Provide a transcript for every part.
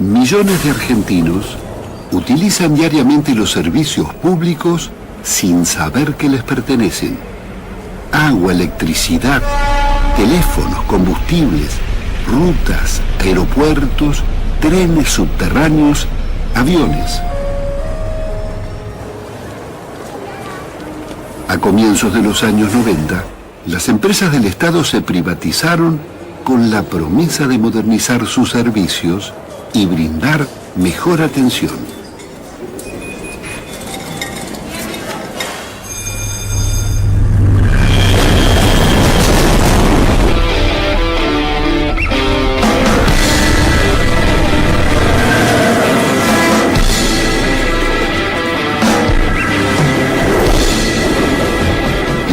Millones de argentinos utilizan diariamente los servicios públicos sin saber que les pertenecen. Agua, electricidad, teléfonos, combustibles, rutas, aeropuertos, trenes subterráneos, aviones. A comienzos de los años 90, las empresas del Estado se privatizaron con la promesa de modernizar sus servicios y brindar mejor atención.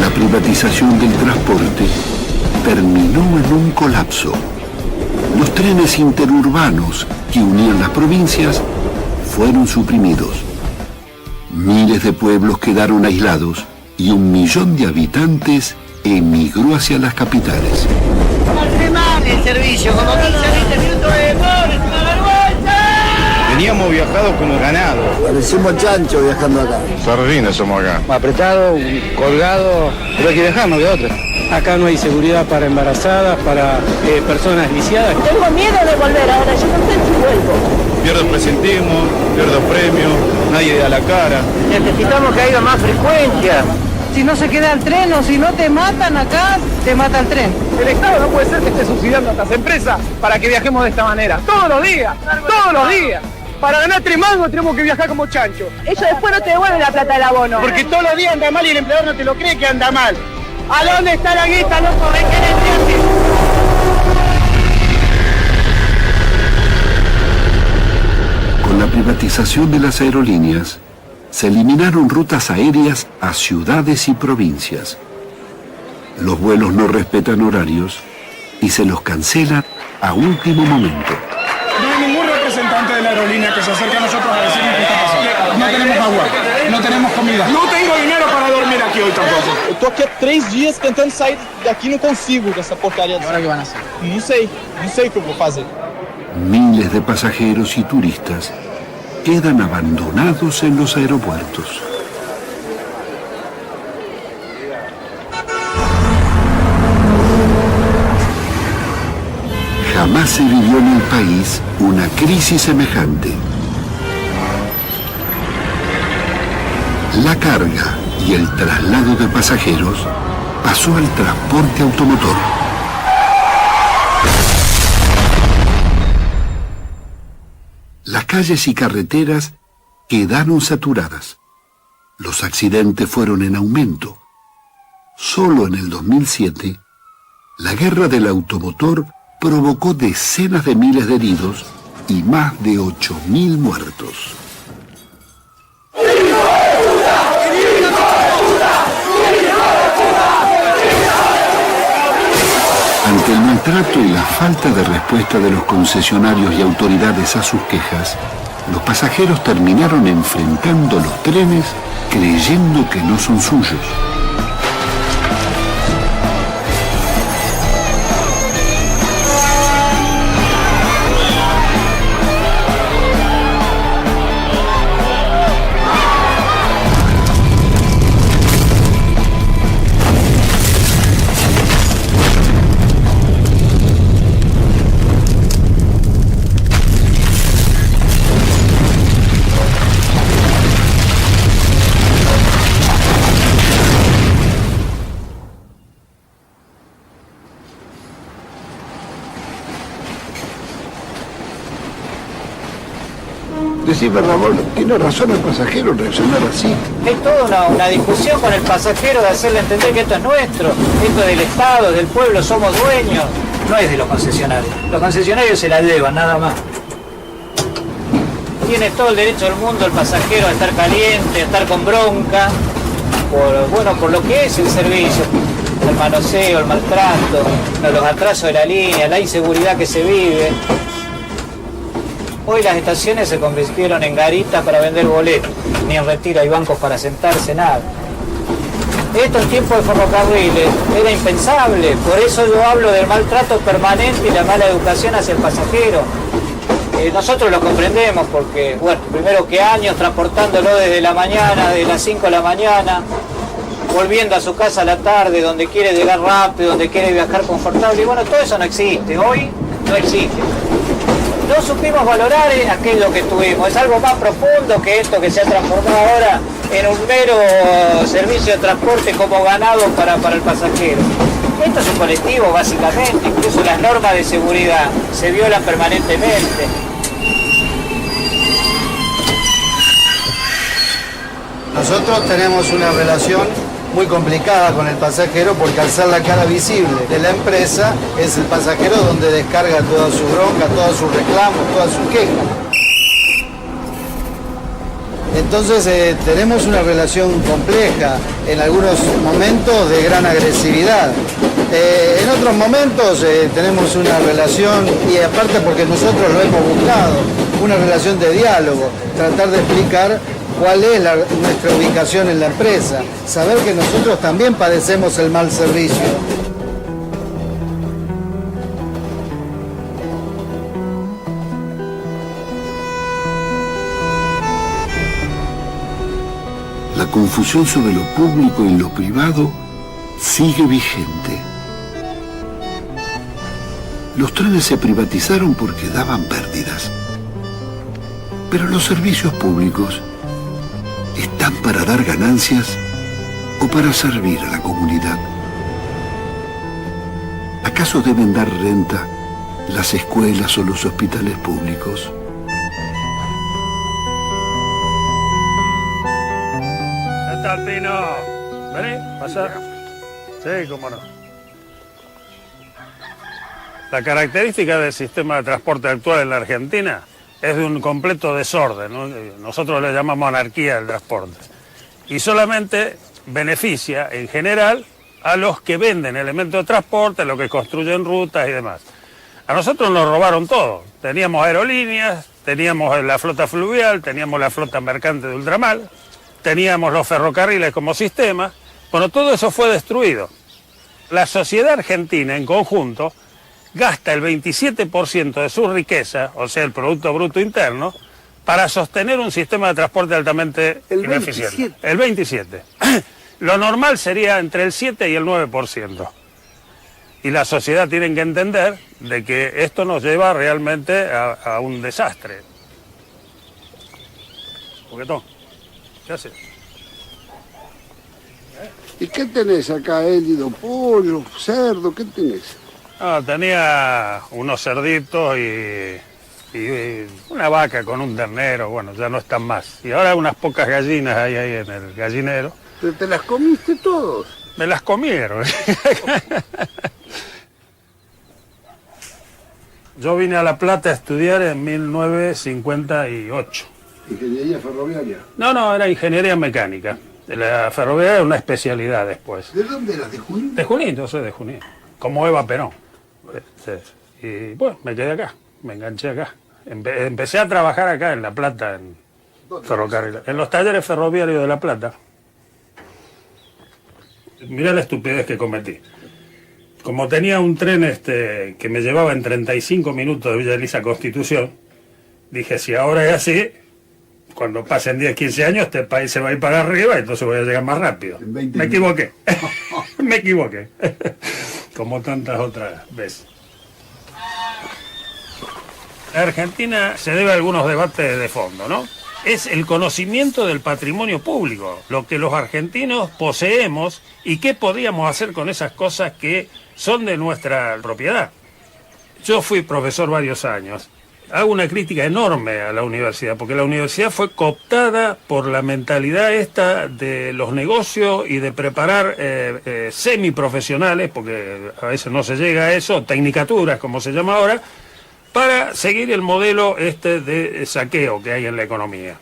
La privatización del transporte terminó en un colapso. Los trenes interurbanos que unían las provincias fueron suprimidos. Miles de pueblos quedaron aislados y 1 millón de habitantes emigró hacia las capitales. ¡Hace mal el servicio! Como 15-20 minutos de demora, ¡es una vergüenza! Veníamos viajados como ganado. Parecemos chancho viajando acá. Sardinas somos acá. Apretado, colgado, pero hay que viajar, no hay otra. Acá no hay seguridad para embarazadas, para personas lisiadas. Tengo miedo de volver ahora, yo no sé si vuelvo. Pierdo presentismo, pierdo premio, nadie da la cara. Necesitamos que haya más frecuencia. Si no se queda el tren o si no te matan acá, te mata el tren. El Estado no puede ser que esté subsidiando a estas empresas para que viajemos de esta manera. Todos los días, todos los días. Para ganar 3 mangos tenemos que viajar como chancho. Ellos después no te devuelven la plata del abono. Porque todos los días anda mal y el empleador no te lo cree que anda mal. ¿A dónde está la guita, loco? ¿De qué le Con la privatización de las aerolíneas, se eliminaron rutas aéreas a ciudades y provincias. Los vuelos no respetan horarios y se los cancelan a último momento. No hay ningún representante de la aerolínea que se acerque a nosotros a decirnos qué está pasando. No tenemos agua, no tenemos comida. No tengo dinero para dormir aquí hoy tampoco. Eu tô aqui há 3 dias tentando sair daqui, não consigo dessa porcaria. Agora que van a hacer? Não sei o que eu vou fazer. Miles de pasajeros y turistas quedan abandonados en los aeropuertos. Jamás se vivió en el país una crisis semejante. La carga y el traslado de pasajeros pasó al transporte automotor. Las calles y carreteras quedaron saturadas. Los accidentes fueron en aumento. Solo en el 2007, la guerra del automotor provocó decenas de miles de heridos y más de 8.000 muertos. Ante el maltrato y la falta de respuesta de los concesionarios y autoridades a sus quejas, los pasajeros terminaron enfrentando los trenes creyendo que no son suyos. Decime, Ramón, tiene razón el pasajero en reaccionar así. Es toda una discusión con el pasajero de hacerle entender que esto es nuestro, esto es del Estado, del pueblo, somos dueños. No es de los concesionarios. Los concesionarios se la llevan, nada más. Tiene todo el derecho del mundo el pasajero a estar caliente, a estar con bronca, por lo que es el servicio, el manoseo, el maltrato, los atrasos de la línea, la inseguridad que se vive. Hoy las estaciones se convirtieron en garitas para vender boletos, ni en Retiro hay bancos para sentarse, nada. Esto en tiempos de ferrocarriles era impensable, por eso yo hablo del maltrato permanente y la mala educación hacia el pasajero. Nosotros lo comprendemos porque, bueno, primero que años transportándolo desde la mañana, de las 5 de la mañana, volviendo a su casa a la tarde, donde quiere llegar rápido, donde quiere viajar confortable, y bueno, todo eso no existe, hoy no existe. No supimos valorar aquello que tuvimos, es algo más profundo que esto que se ha transformado ahora en un mero servicio de transporte como ganado para el pasajero. Esto es un colectivo básicamente, incluso las normas de seguridad se violan permanentemente. Nosotros tenemos una relación muy complicada con el pasajero porque al ser la cara visible de la empresa es el pasajero donde descarga toda su bronca, todos sus reclamos, todas sus quejas. Entonces tenemos una relación compleja, en algunos momentos de gran agresividad. En otros momentos tenemos una relación, y aparte porque nosotros lo hemos buscado, una relación de diálogo, tratar de explicar cuál es nuestra ubicación en la empresa, saber que nosotros también padecemos el mal servicio. La confusión sobre lo público y lo privado sigue vigente. Los trenes se privatizaron porque daban pérdidas, pero los servicios públicos ¿están para dar ganancias o para servir a la comunidad? ¿Acaso deben dar renta las escuelas o los hospitales públicos? ¿Qué tal, Pino? Vení, pasa. Sí, cómo no. La característica del sistema de transporte actual en la Argentina es de un completo desorden, ¿no? Nosotros le llamamos anarquía del transporte. Y solamente beneficia, en general, a los que venden elementos de transporte, los que construyen rutas y demás. A nosotros nos robaron todo. Teníamos aerolíneas, teníamos la flota fluvial, teníamos la flota mercante de ultramar, teníamos los ferrocarriles como sistema. Bueno, todo eso fue destruido. La sociedad argentina en conjunto gasta el 27% de su riqueza, o sea, el Producto Bruto Interno, para sostener un sistema de transporte altamente ineficiente. El 27%. Lo normal sería entre el 7 y el 9%. Y la sociedad tiene que entender de que esto nos lleva realmente a un desastre. Juguetón, ¿qué haces? ¿Y qué tenés acá, Elido? Pollo, cerdo, ¿qué tenés? No, tenía unos cerditos y una vaca con un ternero, bueno, ya no están más. Y ahora unas pocas gallinas ahí en el gallinero. ¿Pero te las comiste todos? Me las comieron. Yo vine a La Plata a estudiar en 1958. ¿Ingeniería ferroviaria? No, era ingeniería mecánica. La ferroviaria era una especialidad después. ¿De dónde eras? ¿De Junín? De Junín, yo soy de Junín. Como Eva Perón. Y bueno, me quedé acá, me enganché acá. Empecé a trabajar acá en La Plata, en ferrocarril, en los talleres ferroviarios de La Plata. Mirá la estupidez que cometí. Como tenía un tren que me llevaba en 35 minutos de Villa Elisa a Constitución, dije, si ahora es así, cuando pasen 10, 15 años, este país se va a ir para arriba, entonces voy a llegar más rápido. Me equivoqué. Me equivoqué. Como tantas otras veces. La Argentina se debe a algunos debates de fondo, ¿no? Es el conocimiento del patrimonio público, lo que los argentinos poseemos y qué podíamos hacer con esas cosas que son de nuestra propiedad. Yo fui profesor varios años. Hago una crítica enorme a la universidad, porque la universidad fue cooptada por la mentalidad esta de los negocios y de preparar semiprofesionales, porque a veces no se llega a eso, tecnicaturas como se llama ahora, para seguir el modelo de saqueo que hay en la economía.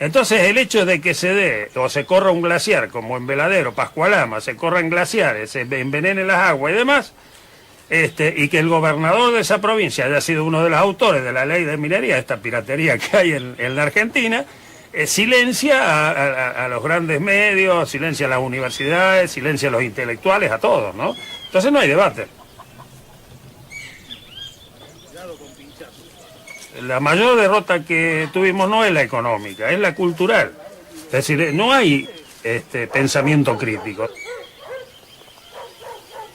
Entonces el hecho de que se dé o se corra un glaciar, como en Veladero, Pascualama, se corran glaciares, se envenenen las aguas y demás, y que el gobernador de esa provincia haya sido uno de los autores de la ley de minería, esta piratería que hay en la Argentina, silencia a los grandes medios, silencia a las universidades, silencia a los intelectuales, a todos, ¿no? Entonces no hay debate. La mayor derrota que tuvimos no es la económica, es la cultural. Es decir, no hay pensamiento crítico.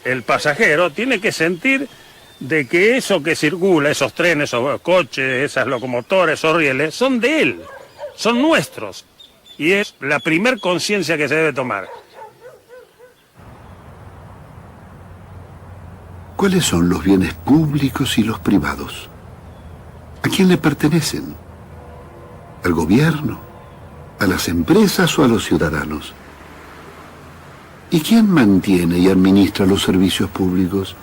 El pasajero tiene que sentir de que eso que circula, esos trenes, esos coches, esas locomotoras, esos rieles, son de él, son nuestros. Y es la primer conciencia que se debe tomar. ¿Cuáles son los bienes públicos y los privados? ¿A quién le pertenecen? ¿Al gobierno? ¿A las empresas o a los ciudadanos? ¿Y quién mantiene y administra los servicios públicos?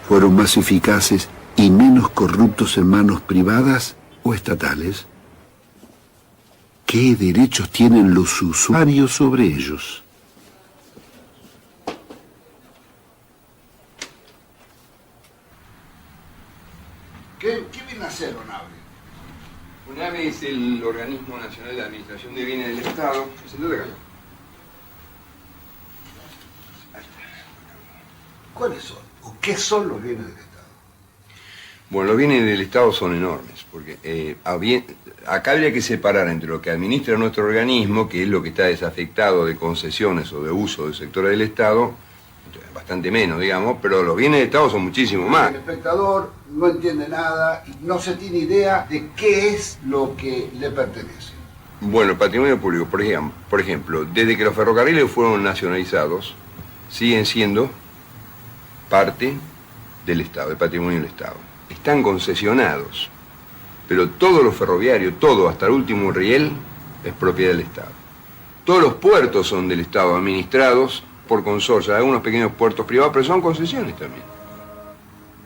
¿Fueron más eficaces y menos corruptos en manos privadas o estatales? ¿Qué derechos tienen los usuarios sobre ellos? ¿Qué viene a hacer ONAVE? ONAVE es el Organismo Nacional de Administración de Bienes del Estado. Sentate acá. ¿Cuáles son? ¿O qué son los bienes del Estado? Bueno, los bienes del Estado son enormes, porque acá habría que separar entre lo que administra nuestro organismo, que es lo que está desafectado de concesiones o de uso del sector del Estado, bastante menos, digamos, pero los bienes del Estado son muchísimo más. El espectador no entiende nada y no se tiene idea de qué es lo que le pertenece. Bueno, el patrimonio público, por ejemplo, desde que los ferrocarriles fueron nacionalizados, siguen siendo parte del Estado, del patrimonio del Estado. Están concesionados, pero todo lo ferroviario, todo, hasta el último riel, es propiedad del Estado. Todos los puertos son del Estado, administrados por consorcios, algunos pequeños puertos privados, pero son concesiones también.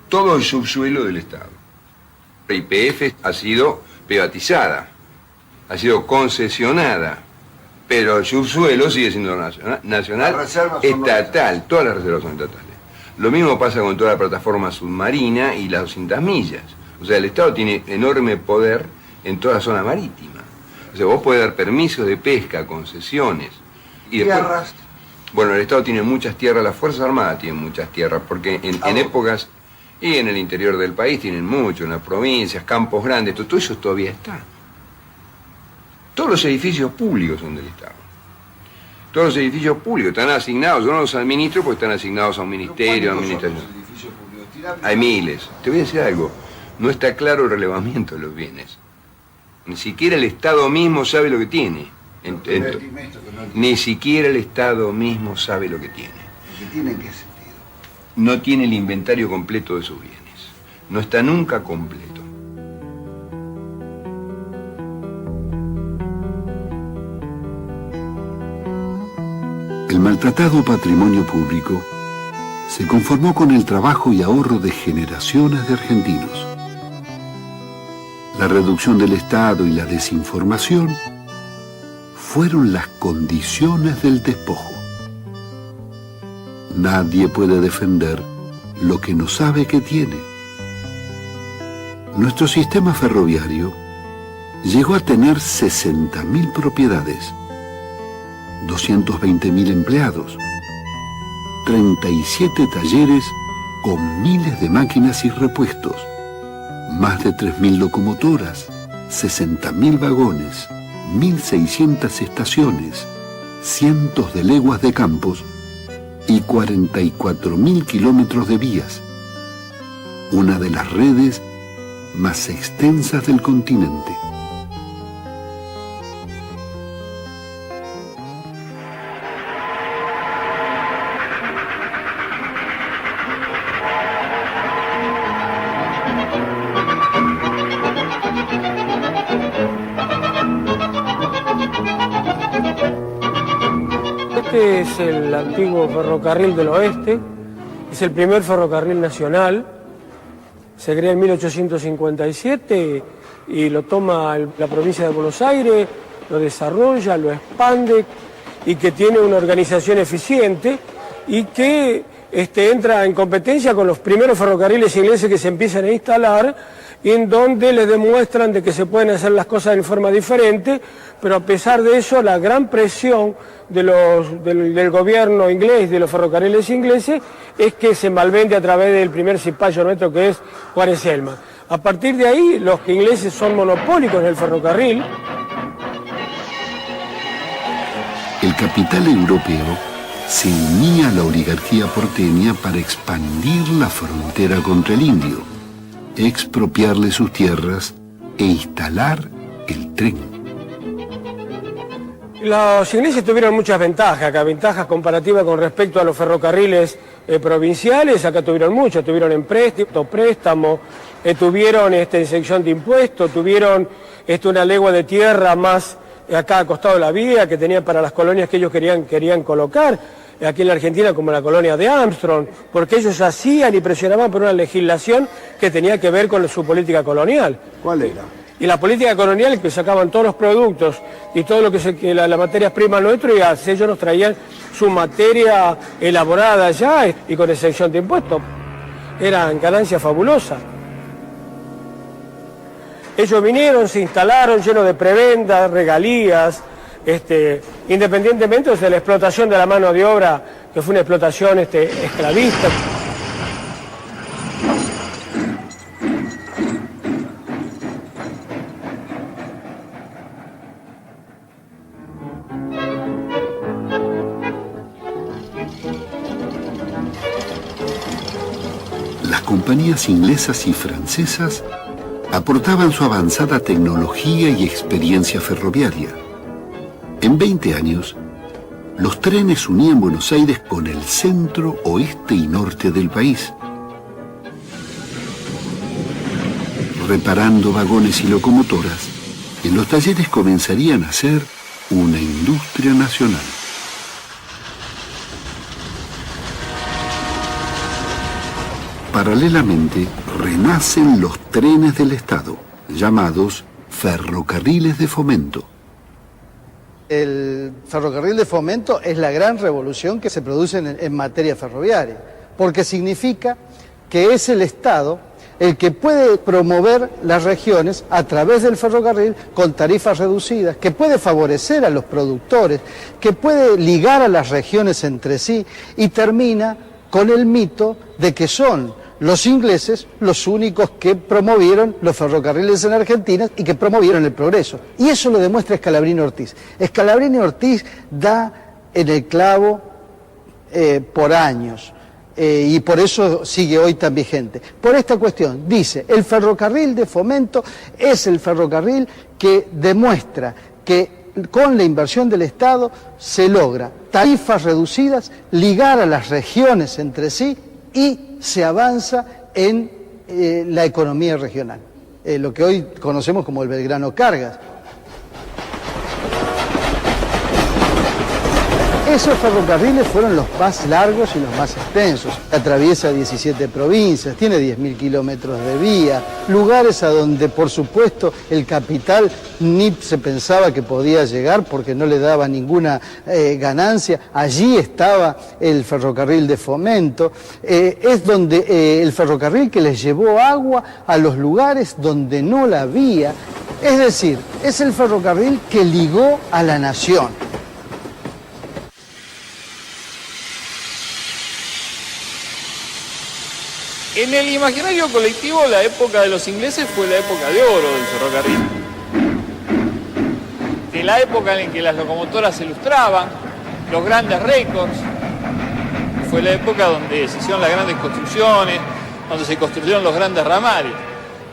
Todo el subsuelo del Estado. La YPF ha sido privatizada, ha sido concesionada, pero el subsuelo sigue siendo nacional, estatal, todas las reservas son estatales. Lo mismo pasa con toda la plataforma submarina y las 200 millas. O sea, el Estado tiene enorme poder en toda la zona marítima. O sea, vos podés dar permisos de pesca, concesiones. Y después, ¿Tierras? bueno, el Estado tiene muchas tierras, las Fuerzas Armadas tienen muchas tierras, porque en épocas, y en el interior del país tienen mucho, en las provincias, campos grandes, todo eso todavía está. Todos los edificios públicos son del Estado. Todos los edificios públicos están asignados, yo no los administro porque están asignados a un ministerio, a administración. Hay miles. Te voy a decir algo, no está claro el relevamiento de los bienes. Ni siquiera el Estado mismo sabe lo que tiene. Ni siquiera el Estado mismo sabe lo que tiene. ¿Qué tiene en qué sentido? No tiene el inventario completo de sus bienes. No está nunca completo. El maltratado patrimonio público se conformó con el trabajo y ahorro de generaciones de argentinos. La reducción del Estado y la desinformación fueron las condiciones del despojo. Nadie puede defender lo que no sabe que tiene. Nuestro sistema ferroviario llegó a tener 60.000 propiedades, 220.000 empleados, 37 talleres con miles de máquinas y repuestos, más de 3.000 locomotoras, 60.000 vagones, 1.600 estaciones, cientos de leguas de campos y 44.000 kilómetros de vías, una de las redes más extensas del continente. Este es el antiguo ferrocarril del oeste, es el primer ferrocarril nacional, se crea en 1857 y lo toma la provincia de Buenos Aires, lo desarrolla, lo expande y que tiene una organización eficiente y que entra en competencia con los primeros ferrocarriles ingleses que se empiezan a instalar, en donde les demuestran de que se pueden hacer las cosas de forma diferente, pero a pesar de eso, la gran presión del gobierno inglés, de los ferrocarriles ingleses, es que se malvende a través del primer cipayo nuestro, que es Juárez-Celma. A partir de ahí, los ingleses son monopólicos en el ferrocarril. El capital europeo se unía a la oligarquía porteña para expandir la frontera contra el indio, expropiarle sus tierras e instalar el tren. Los ingleses tuvieron muchas ventajas, acá ventajas comparativas con respecto a los ferrocarriles provinciales, acá tuvieron muchas, tuvieron préstamo, tuvieron exención de impuestos, tuvieron una legua de tierra más acá al costado de la vía que tenían para las colonias que ellos querían colocar, aquí en la Argentina como la colonia de Armstrong, porque ellos hacían y presionaban por una legislación que tenía que ver con su política colonial. ¿Cuál era? Y la política colonial es que sacaban todos los productos y todo lo que la materia prima nuestro, y ellos nos traían su materia elaborada ya y con exención de impuestos. Eran ganancias fabulosas. Ellos vinieron, se instalaron llenos de prebendas, regalías, independientemente de la explotación de la mano de obra, que fue una explotación esclavista. Las compañías inglesas y francesas aportaban su avanzada tecnología y experiencia ferroviaria. En 20 años, los trenes unían Buenos Aires con el centro, oeste y norte del país, reparando vagones y locomotoras. En los talleres comenzarían a ser una industria nacional. Paralelamente, renacen los trenes del Estado, llamados ferrocarriles de fomento. El ferrocarril de fomento es la gran revolución que se produce en materia ferroviaria, porque significa que es el Estado el que puede promover las regiones a través del ferrocarril con tarifas reducidas, que puede favorecer a los productores, que puede ligar a las regiones entre sí, y termina con el mito de que son los ingleses los únicos que promovieron los ferrocarriles en Argentina y que promovieron el progreso. Y eso lo demuestra Scalabrini Ortiz. Scalabrini Ortiz da en el clavo por años. Y por eso sigue hoy tan vigente. Por esta cuestión, dice, el ferrocarril de fomento es el ferrocarril que demuestra que con la inversión del Estado se logra tarifas reducidas, ligar a las regiones entre sí y se avanza en la economía regional, lo que hoy conocemos como el Belgrano Cargas. Esos ferrocarriles fueron los más largos y los más extensos. Atraviesa 17 provincias, tiene 10.000 kilómetros de vía, lugares a donde, por supuesto, el capital ni se pensaba que podía llegar porque no le daba ninguna ganancia. Allí estaba el ferrocarril de fomento. Es donde el ferrocarril que les llevó agua a los lugares donde no la había. Es decir, es el ferrocarril que ligó a la nación. En el imaginario colectivo, la época de los ingleses fue la época de oro del ferrocarril. De la época en que las locomotoras se ilustraban, los grandes récords. Fue la época donde se hicieron las grandes construcciones, donde se construyeron los grandes ramales.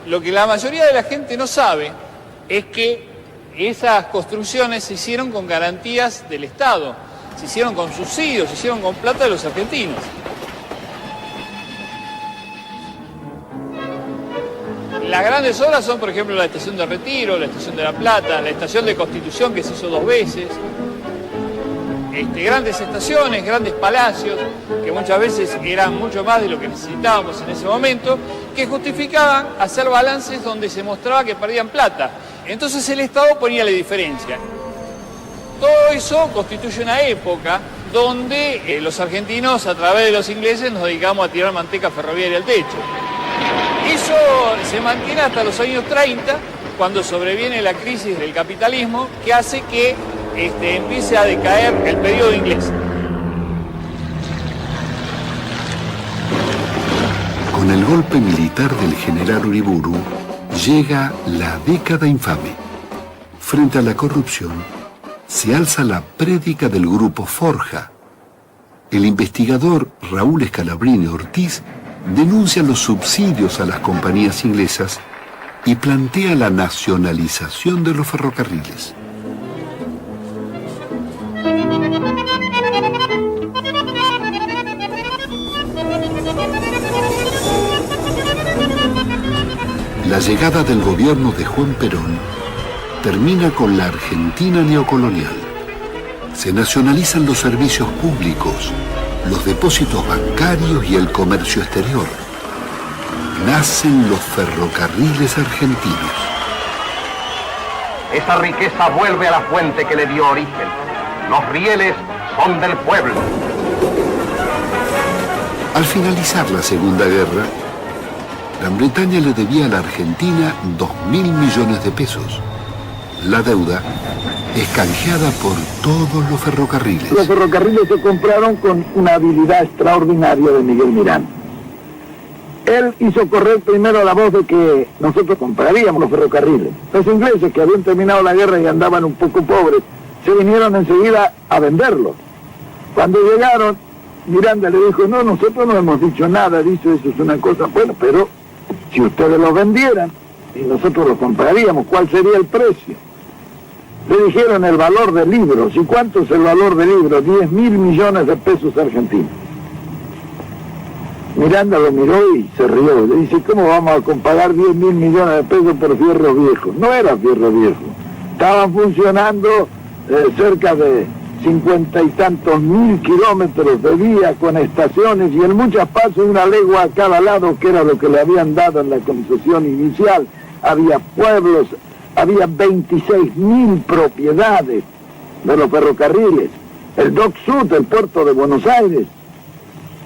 Lo que la mayoría de la gente no sabe es que esas construcciones se hicieron con garantías del Estado, se hicieron con subsidios, se hicieron con plata de los argentinos. Las grandes obras son, por ejemplo, la estación de Retiro, la estación de La Plata, la estación de Constitución, que se hizo 2 veces. Grandes estaciones, grandes palacios, que muchas veces eran mucho más de lo que necesitábamos en ese momento, que justificaban hacer balances donde se mostraba que perdían plata. Entonces el Estado ponía la diferencia. Todo eso constituye una época donde los argentinos a través de los ingleses nos dedicamos a tirar manteca ferroviaria al techo. Eso se mantiene hasta los años 30, cuando sobreviene la crisis del capitalismo, que hace que empiece a decaer el periodo inglés. Con el golpe militar del general Uriburu, llega la década infame. Frente a la corrupción, se alza la prédica del grupo Forja. El investigador Raúl Scalabrini Ortiz denuncia los subsidios a las compañías inglesas y plantea la nacionalización de los ferrocarriles. La llegada del gobierno de Juan Perón termina con la Argentina neocolonial. Se nacionalizan los servicios públicos, los depósitos bancarios y el comercio exterior. Nacen los ferrocarriles argentinos. Esa riqueza vuelve a la fuente que le dio origen. Los rieles son del pueblo. Al finalizar la Segunda Guerra, Gran Bretaña le debía a la Argentina 2.000 millones de pesos. La deuda es canjeada por todos los ferrocarriles. Los ferrocarriles se compraron con una habilidad extraordinaria de Miguel Miranda. Él hizo correr primero la voz de que nosotros compraríamos los ferrocarriles. Los ingleses, que habían terminado la guerra y andaban un poco pobres, se vinieron enseguida a venderlos. Cuando llegaron, Miranda le dijo, no, nosotros no hemos dicho nada, dice, eso es una cosa, bueno, pero si ustedes los vendieran y nosotros los compraríamos, ¿cuál sería el precio? Le dijeron el valor de libros. ¿Y cuánto es el valor de libros? 10.000 millones de pesos argentinos. Miranda lo miró y se rió. Le dice, ¿cómo vamos a comparar 10.000 millones de pesos por fierro viejo? No era fierro viejo. Estaban funcionando cerca de 50 y tantos mil kilómetros de vía con estaciones y en muchas partes una legua a cada lado, que era lo que le habían dado en la concesión inicial. Había pueblos, había 26.000 propiedades de los ferrocarriles. El Dock Sud, el puerto de Buenos Aires,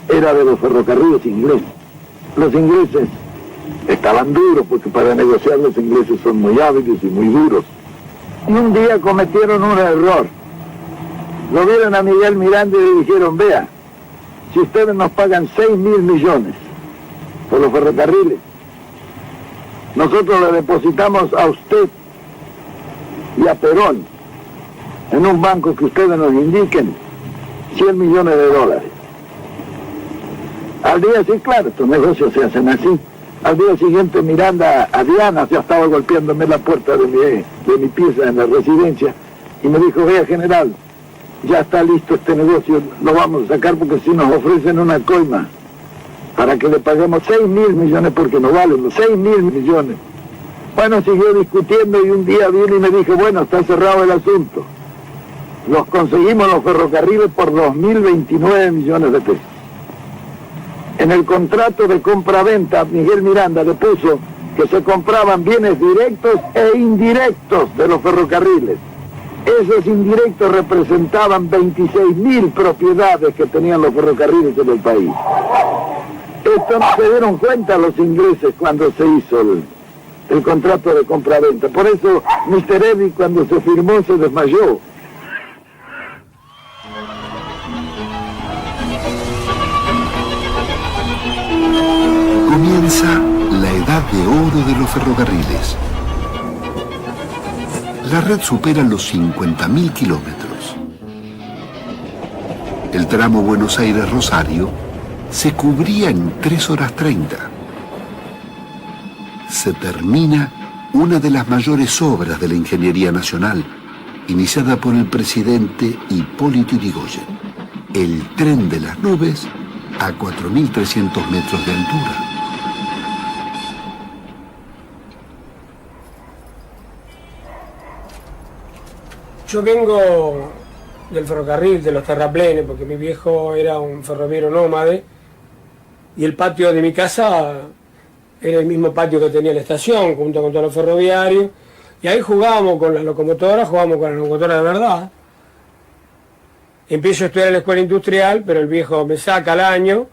era de los ferrocarriles ingleses. Los ingleses estaban duros, porque para negociar los ingleses son muy hábiles y muy duros. Y un día cometieron un error. Lo vieron a Miguel Miranda y le dijeron, vea, si ustedes nos pagan 6.000 millones por los ferrocarriles, nosotros le depositamos a usted y a Perón en un banco que ustedes nos indiquen 100 millones de dólares. Al día siguiente, claro, estos negocios se hacen así. Al día siguiente Miranda a Diana ya estaba golpeándome la puerta de mi pieza en la residencia y me dijo, vea general, ya está listo este negocio, lo vamos a sacar porque si nos ofrecen una coima para que le paguemos 6.000 millones porque no valen los 6.000 millones. Bueno, siguió discutiendo y un día vino y me dijo, bueno, está cerrado el asunto. Los conseguimos los ferrocarriles por 2.029 millones de pesos. En el contrato de compra-venta, Miguel Miranda le puso que se compraban bienes directos e indirectos de los ferrocarriles. Esos indirectos representaban 26.000 propiedades que tenían los ferrocarriles en el país. Esto no se dieron cuenta los ingleses cuando se hizo el contrato de compra-venta. Por eso Mr. Eddy, cuando se firmó, se desmayó. Comienza la edad de oro de los ferrocarriles. La red supera los 50.000 kilómetros. El tramo Buenos Aires-Rosario se cubría en 3 horas 30. Se termina una de las mayores obras de la ingeniería nacional, iniciada por el presidente Hipólito Yrigoyen, el tren de las nubes a 4.300 metros de altura. Yo vengo del ferrocarril, de los terraplenes, porque mi viejo era un ferroviario nómade y el patio de mi casa era el mismo patio que tenía la estación, junto con todos los ferroviarios, y ahí jugábamos con las locomotoras de verdad. Empiezo a estudiar en la escuela industrial, pero el viejo me saca al año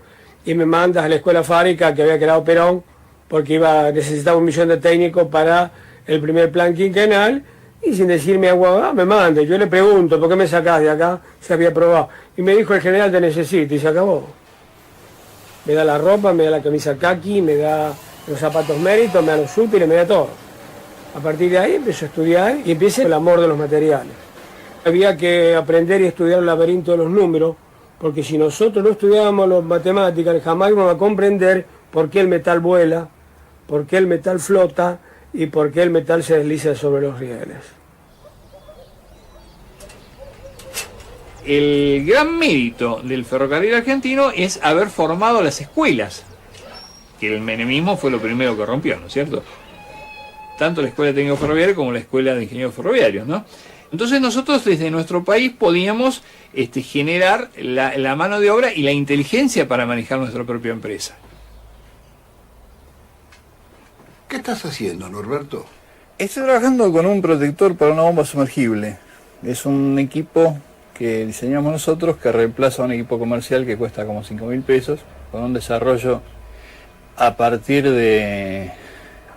y me manda a la escuela fábrica que había creado Perón, porque necesitaba 1 millón de técnicos para el primer plan quinquenal, y sin decirme agua, me manda. Yo le pregunto, ¿por qué me sacás de acá? Se había probado. Y me dijo, el general te necesita, y se acabó. Me da la ropa, me da la camisa kaki, me da los zapatos méritos, me da los útiles, me da todo. A partir de ahí empecé a estudiar y empieza el amor de los materiales. Había que aprender y estudiar el laberinto de los números, porque si nosotros no estudiábamos las matemáticas, jamás íbamos a comprender por qué el metal vuela, por qué el metal flota y por qué el metal se desliza sobre los rieles. El gran mérito del ferrocarril argentino es haber formado las escuelas, que el menemismo fue lo primero que rompió, ¿no es cierto? Tanto la Escuela de Técnicos Ferroviarios como la Escuela de Ingenieros Ferroviarios, ¿no? Entonces nosotros desde nuestro país podíamos generar la mano de obra y la inteligencia para manejar nuestra propia empresa. ¿Qué estás haciendo, Norberto? Estoy trabajando con un protector para una bomba sumergible. Es un equipo que diseñamos nosotros que reemplaza a un equipo comercial que cuesta como 5.000 pesos, con un desarrollo a partir de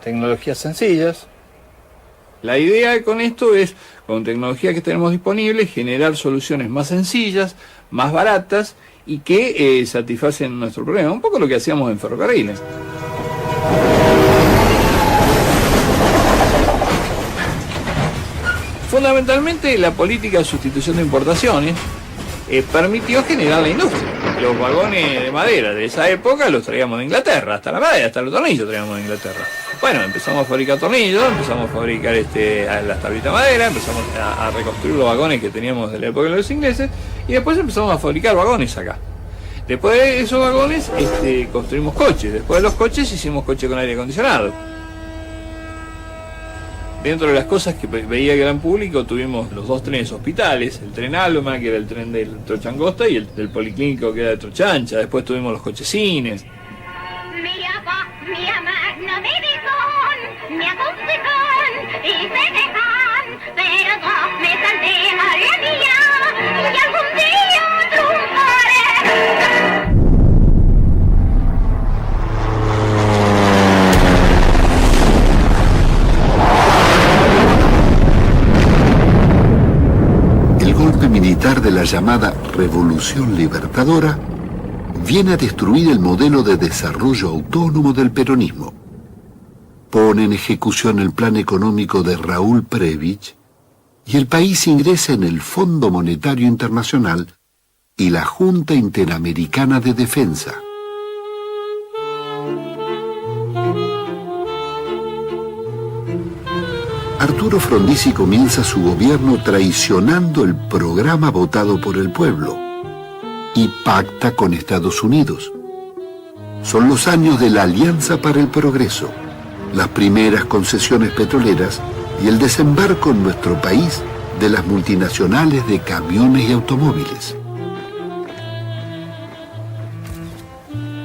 tecnologías sencillas. La idea con esto es, con tecnología que tenemos disponible, generar soluciones más sencillas, más baratas y que satisfacen nuestro problema. Un poco lo que hacíamos en ferrocarriles. Fundamentalmente la política de sustitución de importaciones permitió generar la industria. Los vagones de madera de esa época los traíamos de Inglaterra, hasta la madera, hasta los tornillos traíamos de Inglaterra. Bueno, empezamos a fabricar tornillos, empezamos a fabricar las tablitas de madera, empezamos a reconstruir los vagones que teníamos de la época de los ingleses y después empezamos a fabricar vagones acá. Después de esos vagones construimos coches, después de los coches hicimos coches con aire acondicionado. Dentro de las cosas que veía el gran público tuvimos los 2 trenes hospitales, el tren Alma, que era el tren del Trocha Angosta, y el del Policlínico, que era de Trocha Ancha. Después tuvimos los coches cines. Mi papá, mi mamá no me dejan, me aconsejan y se dejan, pero yo me saldré madre mía y algún día triunfaré. El golpe militar de la llamada Revolución Libertadora viene a destruir el modelo de desarrollo autónomo del peronismo. Pone en ejecución el plan económico de Raúl Prebisch y el país ingresa en el Fondo Monetario Internacional y la Junta Interamericana de Defensa. Arturo Frondizi comienza su gobierno traicionando el programa votado por el pueblo y pacta con Estados Unidos. Son los años de la Alianza para el Progreso, las primeras concesiones petroleras y el desembarco en nuestro país de las multinacionales de camiones y automóviles.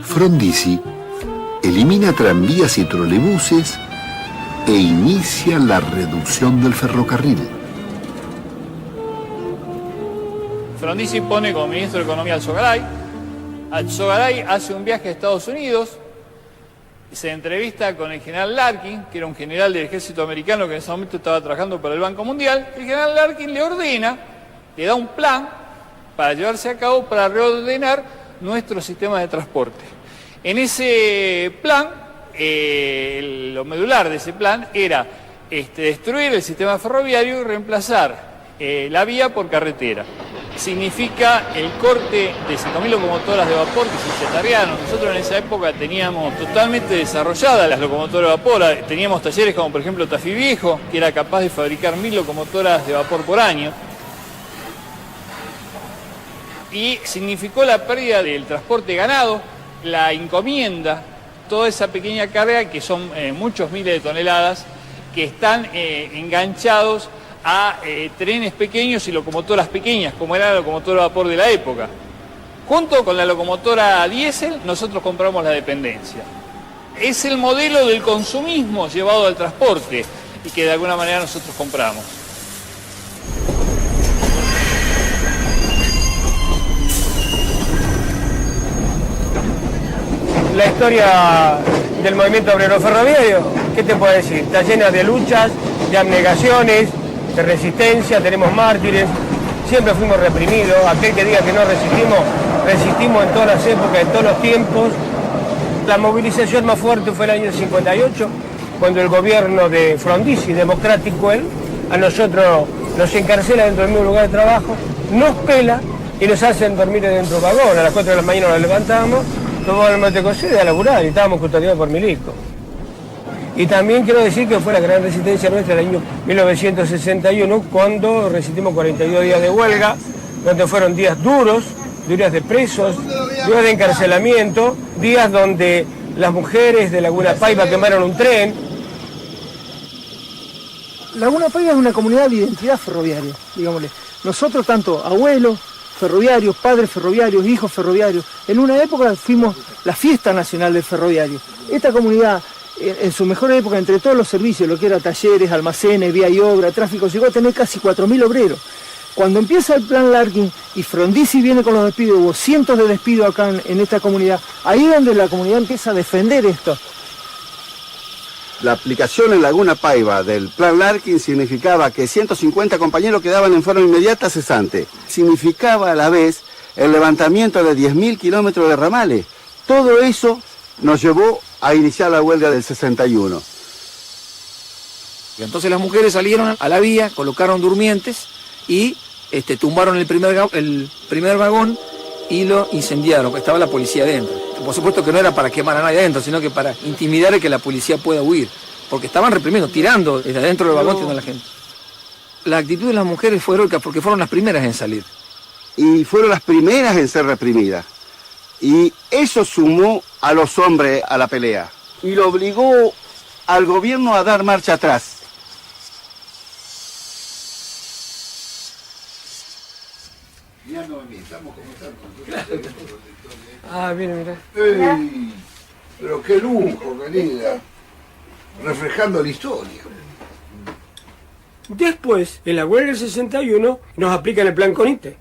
Frondizi elimina tranvías y trolebuses e inicia la reducción del ferrocarril. Frondizi pone como ministro de Economía al Sogaray. Alzogaray hace un viaje a Estados Unidos y se entrevista con el general Larkin, que era un general del ejército americano que en ese momento estaba trabajando para el Banco Mundial. El general Larkin le ordena, le da un plan para llevarse a cabo para reordenar nuestro sistema de transporte. En ese plan, lo medular de ese plan era destruir el sistema ferroviario y reemplazar la vía por carretera. Significa el corte de 5.000 locomotoras de vapor que se chatarrearon. Nosotros en esa época teníamos totalmente desarrolladas las locomotoras de vapor. Teníamos talleres como por ejemplo Tafí Viejo, que era capaz de fabricar 1.000 locomotoras de vapor por año. Y significó la pérdida del transporte ganado, la encomienda, toda esa pequeña carga que son muchos miles de toneladas que están enganchados a trenes pequeños y locomotoras pequeñas, como era la locomotora de vapor de la época. Junto con la locomotora diésel, nosotros compramos la dependencia. Es el modelo del consumismo llevado al transporte y que de alguna manera nosotros compramos. La historia del movimiento obrero ferroviario, ¿qué te puedo decir? Está llena de luchas, de abnegaciones, de resistencia, tenemos mártires, siempre fuimos reprimidos. Aquel que diga que no resistimos, resistimos en todas las épocas, en todos los tiempos. La movilización más fuerte fue el año 58, cuando el gobierno de Frondizi, democrático él, a nosotros nos encarcela dentro del mismo lugar de trabajo, nos pela y nos hacen dormir dentro del vagón. A las 4 de la mañana nos levantamos, tomamos el mate cocido y a laburar, y estábamos custodiados por milicos. Y también quiero decir que fue la gran resistencia nuestra el año 1961, cuando resistimos 42 días de huelga, donde fueron días duros, días de presos, días de encarcelamiento, días donde las mujeres de Laguna Paiva quemaron un tren. Laguna Paiva es una comunidad de identidad ferroviaria, digámosle. Nosotros, tanto abuelos ferroviarios, padres ferroviarios, hijos ferroviarios, en una época fuimos la fiesta nacional del ferroviario. Esta comunidad, en su mejor época, entre todos los servicios, lo que era talleres, almacenes, vía y obra, tráfico, llegó a tener casi 4.000 obreros. Cuando empieza el plan Larkin y Frondizi viene con los despidos, hubo cientos de despidos acá en esta comunidad, ahí es donde la comunidad empieza a defender esto. La aplicación en Laguna Paiva del plan Larkin significaba que 150 compañeros quedaban en forma inmediata cesante. Significaba a la vez el levantamiento de 10.000 kilómetros de ramales. Todo eso nos llevó a iniciar la huelga del 61. Y entonces las mujeres salieron a la vía, colocaron durmientes y tumbaron el primer vagón y lo incendiaron, estaba la policía adentro. Por supuesto que no era para quemar a nadie adentro, sino que para intimidar a que la policía pueda huir, porque estaban reprimiendo, tirando desde adentro del vagón, tirando a la gente. La actitud de las mujeres fue heroica porque fueron las primeras en salir. Y fueron las primeras en ser reprimidas. Y eso sumó a los hombres a la pelea. Y lo obligó al gobierno a dar marcha atrás. Ya no estamos como estamos. Ah, mira. ¡Ey! Pero qué lujo, querida. Reflejando la historia. Después, en la huelga del 61, nos aplican el plan Conite.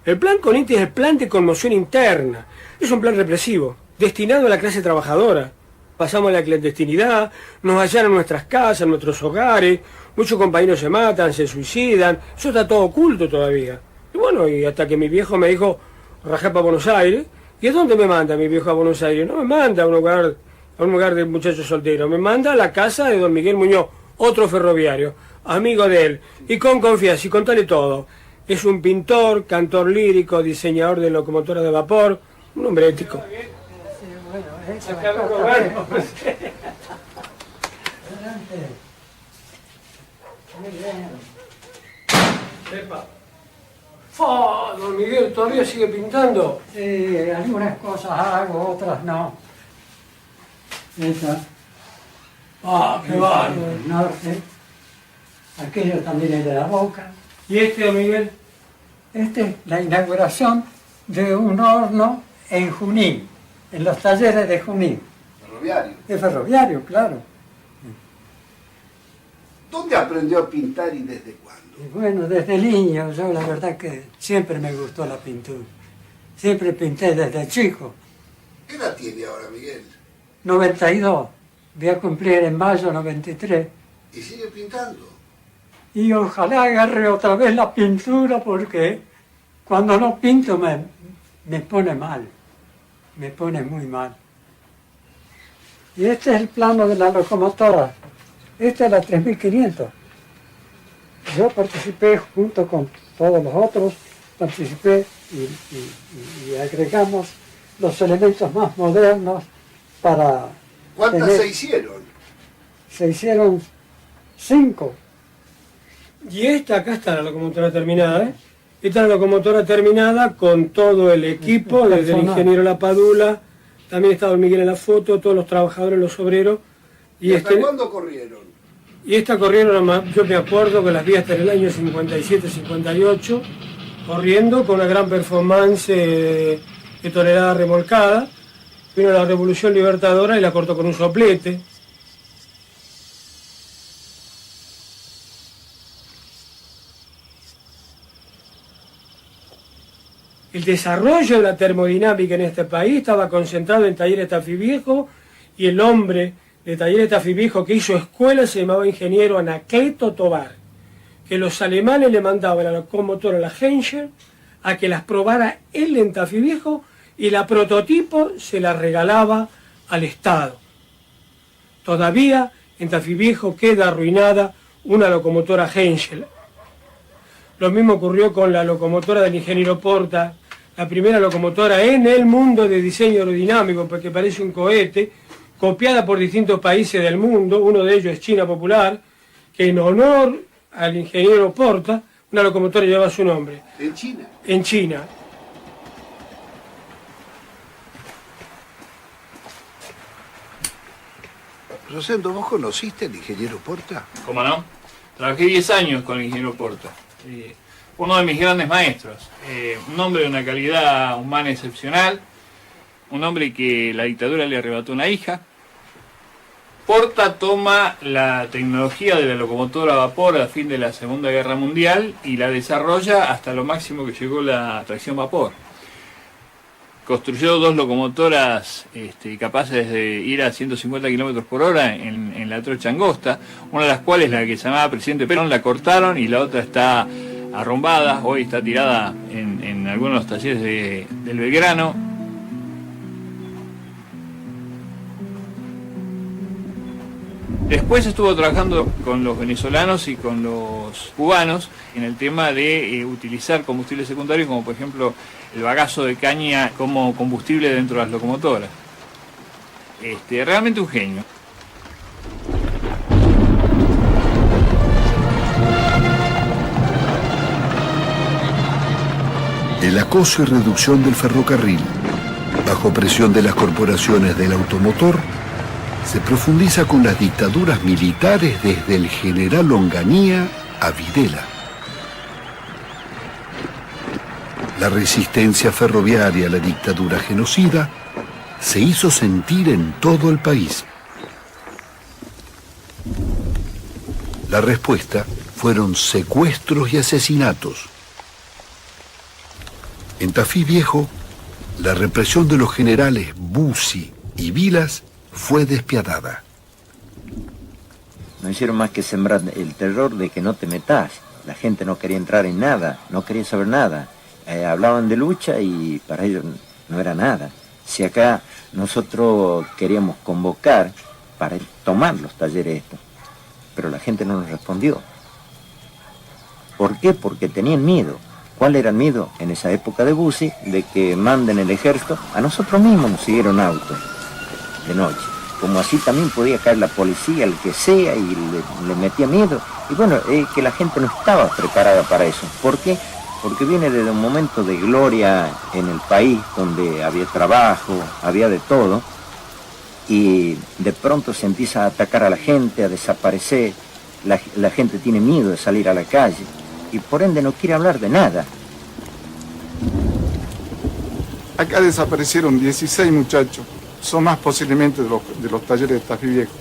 El plan Conite es el plan de conmoción interna. Es un plan represivo, destinado a la clase trabajadora. Pasamos a la clandestinidad, nos allanan nuestras casas, nuestros hogares, muchos compañeros se matan, se suicidan, eso está todo oculto todavía. Y bueno, y hasta que mi viejo me dijo, rajá para Buenos Aires. ¿Y es dónde me manda mi viejo a Buenos Aires? No me manda a un lugar de muchachos solteros, me manda a la casa de don Miguel Muñoz, otro ferroviario, amigo de él, y con confianza, y contale todo. Es un pintor, cantor lírico, diseñador de locomotoras de vapor, un hombre ético. Don Miguel, ¿todavía sigue pintando? Algunas cosas hago, otras no. Esa. Qué bárbaro. El norte. Aquello también es de la Boca. ¿Y este, don Miguel? Este es la inauguración de un horno en Junín, en los talleres de Junín. Ferroviario. De ferroviario, claro. ¿Dónde aprendió a pintar y desde cuándo? Y bueno, desde niño, yo la verdad que siempre me gustó la pintura. Siempre pinté desde chico. ¿Qué edad tiene ahora, Miguel? 92. Voy a cumplir en mayo 93. ¿Y sigue pintando? Y ojalá agarre otra vez la pintura porque cuando no pinto me pone mal. Me pone muy mal. Y este es el plano de la locomotora. Esta es la 3500. Yo participé junto con todos los otros, participé y agregamos los elementos más modernos para... ¿Cuántas se hicieron? Se hicieron 5. Y esta, acá está la locomotora terminada, ¿eh? Esta es la locomotora terminada con todo el equipo, desde el ingeniero Lapadula, también está don Miguel en la foto, todos los trabajadores, los obreros. ¿Y hasta cuándo corrieron? Y esta corrieron, yo me acuerdo que las vi hasta en el año 57-58, corriendo con una gran performance de tonelada remolcada. Vino la Revolución Libertadora y la cortó con un soplete. El desarrollo de la termodinámica en este país estaba concentrado en Talleres Tafí Viejo, y el hombre de Talleres Tafí Viejo que hizo escuela se llamaba ingeniero Anacleto Tovar, que los alemanes le mandaban la locomotora, la Henschel, a que las probara él en Tafí Viejo, y la prototipo se la regalaba al Estado. Todavía en Tafí Viejo queda arruinada una locomotora Henschel. Lo mismo ocurrió con la locomotora del ingeniero Porta, la primera locomotora en el mundo de diseño aerodinámico, porque parece un cohete, copiada por distintos países del mundo. Uno de ellos es China Popular, que en honor al ingeniero Porta, una locomotora lleva su nombre. ¿En China? En China. Rosendo, ¿vos conociste al ingeniero Porta? ¿Cómo no? Trabajé 10 años con el ingeniero Porta. Uno de mis grandes maestros. Un hombre de una calidad humana excepcional. Un hombre que la dictadura le arrebató una hija. Porta toma la tecnología de la locomotora a vapor a fin de la Segunda Guerra Mundial y la desarrolla hasta lo máximo que llegó la tracción vapor. Construyó 2 locomotoras capaces de ir a 150 kilómetros por hora en la trocha angosta, una de las cuales, la que se llamaba Presidente Perón, la cortaron y la otra está arrumbada, hoy está tirada en algunos talleres del Belgrano. Después estuvo trabajando con los venezolanos y con los cubanos en el tema de utilizar combustibles secundarios, como por ejemplo el bagazo de caña como combustible dentro de las locomotoras. Realmente un genio. El acoso y reducción del ferrocarril, bajo presión de las corporaciones del automotor, se profundiza con las dictaduras militares desde el general Onganía a Videla. La resistencia ferroviaria a la dictadura genocida se hizo sentir en todo el país. La respuesta fueron secuestros y asesinatos. En Tafí Viejo, la represión de los generales Bussi y Vilas fue despiadada. No hicieron más que sembrar el terror de que no te metas. La gente no quería entrar en nada, no quería saber nada. Hablaban de lucha y para ellos no era nada. Si acá nosotros queríamos convocar para tomar los talleres estos, pero la gente no nos respondió. ¿Por qué? Porque tenían miedo. ¿Cuál era el miedo en esa época de Bussi? De que manden el ejército. A nosotros mismos nos siguieron autos de noche. Como así también podía caer la policía, el que sea, y le metía miedo. Y bueno, que la gente no estaba preparada para eso. ¿Por qué? Porque viene desde un momento de gloria en el país, donde había trabajo, había de todo, y de pronto se empieza a atacar a la gente, a desaparecer. La gente tiene miedo de salir a la calle, y por ende no quiere hablar de nada. Acá desaparecieron 16 muchachos. Son más posiblemente de los talleres de Tafí Viejo.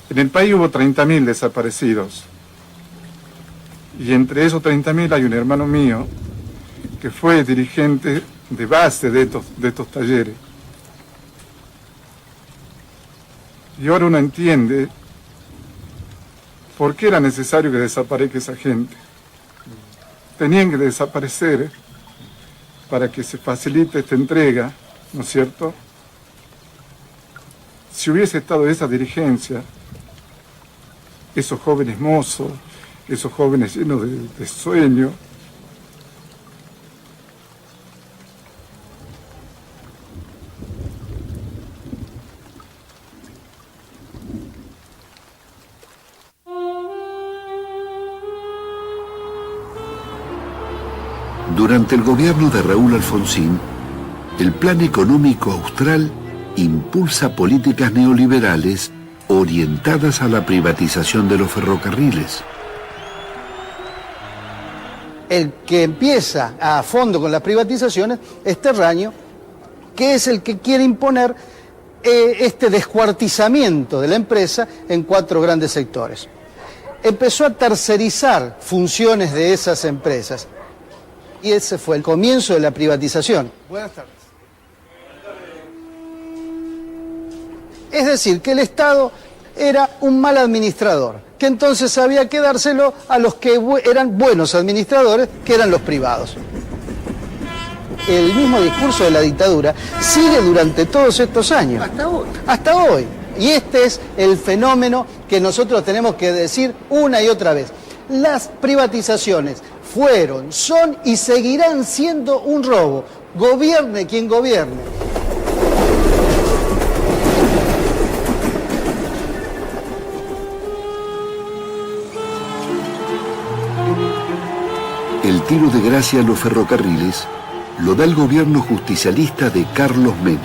En el país hubo 30.000 desaparecidos. Y entre esos 30.000 hay un hermano mío que fue dirigente de base de estos talleres. Y ahora uno entiende por qué era necesario que desaparezca esa gente. Tenían que desaparecer para que se facilite esta entrega, ¿no es cierto? Si hubiese estado esa dirigencia, esos jóvenes mozos, esos jóvenes llenos de sueño, durante el gobierno de Raúl Alfonsín, el Plan Económico Austral impulsa políticas neoliberales orientadas a la privatización de los ferrocarriles. El que empieza a fondo con las privatizaciones es Terraño, que es el que quiere imponer este descuartizamiento de la empresa en 4 grandes sectores. Empezó a tercerizar funciones de esas empresas. Y ese fue el comienzo de la privatización. Buenas tardes. Es decir, que el Estado era un mal administrador, que entonces había que dárselo a los que eran buenos administradores, que eran los privados. El mismo discurso de la dictadura sigue durante todos estos años. Hasta hoy. Hasta hoy. Y este es el fenómeno que nosotros tenemos que decir una y otra vez. Las privatizaciones fueron, son y seguirán siendo un robo. Gobierne quien gobierne. El tiro de gracia a los ferrocarriles lo da el gobierno justicialista de Carlos Menem.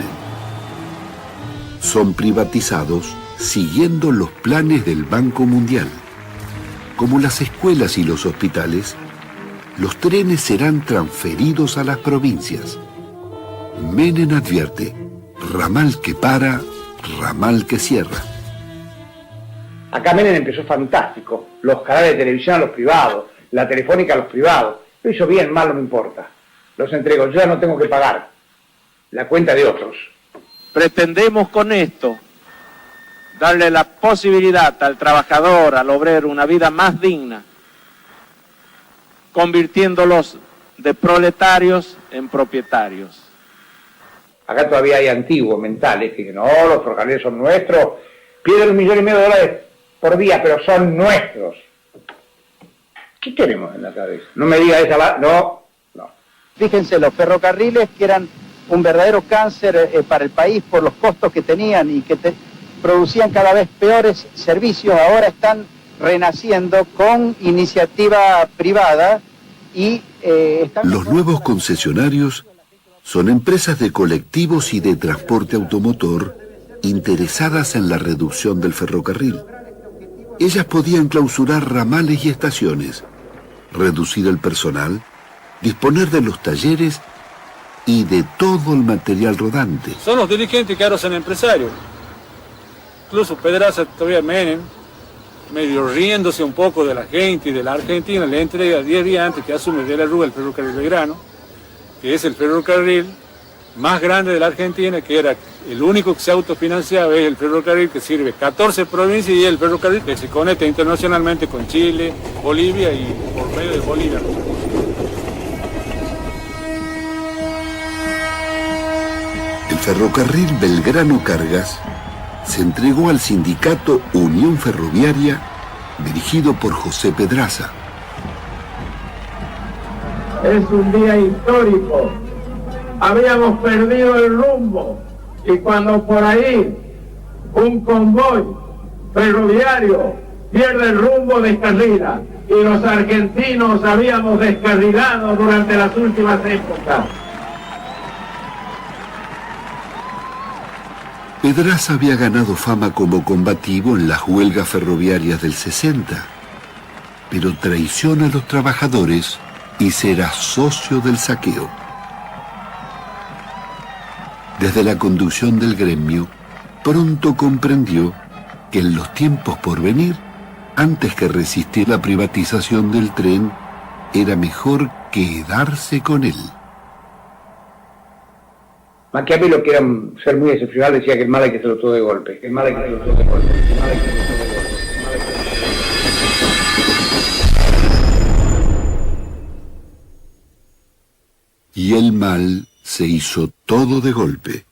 Son privatizados siguiendo los planes del Banco Mundial. Como las escuelas y los hospitales, los trenes serán transferidos a las provincias. Menem advierte: ramal que para, ramal que cierra. Acá Menem empezó fantástico. Los canales de televisión a los privados, la telefónica a los privados. Lo hizo bien, mal no me importa. Los entrego, yo ya no tengo que pagar. La cuenta de otros. Pretendemos con esto darle la posibilidad al trabajador, al obrero, una vida más digna, convirtiéndolos de proletarios en propietarios. Acá todavía hay antiguos mentales que dicen, no, los ferrocarriles son nuestros, pierden $1,5 millones por día, pero son nuestros. ¿Qué tenemos en la cabeza? No me diga esa... No. Fíjense, los ferrocarriles que eran un verdadero cáncer para el país por los costos que tenían y que producían cada vez peores servicios, ahora están renaciendo con iniciativa privada y Los nuevos concesionarios son empresas de colectivos y de transporte automotor interesadas en la reducción del ferrocarril. Ellas podían clausurar ramales y estaciones, reducir el personal, disponer de los talleres y de todo el material rodante. Son los dirigentes que ahora son empresarios. Incluso Pedraza, todavía Menem, medio riéndose un poco de la gente y de la Argentina, le entrega 10 días antes que asume de la Rúa el ferrocarril Belgrano, que es el ferrocarril más grande de la Argentina, que era el único que se autofinanciaba, es el ferrocarril que sirve 14 provincias y el ferrocarril que se conecta internacionalmente con Chile, Bolivia y por medio de Bolivia. El ferrocarril Belgrano Cargas se entregó al sindicato Unión Ferroviaria, dirigido por José Pedraza. Es un día histórico. Habíamos perdido el rumbo y cuando por ahí un convoy ferroviario pierde el rumbo, descarrila. Y los argentinos habíamos descarrilado durante las últimas épocas. Pedraza había ganado fama como combativo en las huelgas ferroviarias del 60, pero traiciona a los trabajadores y será socio del saqueo. Desde la conducción del gremio, pronto comprendió que en los tiempos por venir, antes que resistir la privatización del tren, era mejor quedarse con él. Maquiavelo, que era un ser muy excepcional, decía que el mal hay que hacerlo todo de golpe, que el mal hay que hacerlo todo de golpe, que el mal hay que hacerlo todo de golpe. Y el mal se hizo todo de golpe.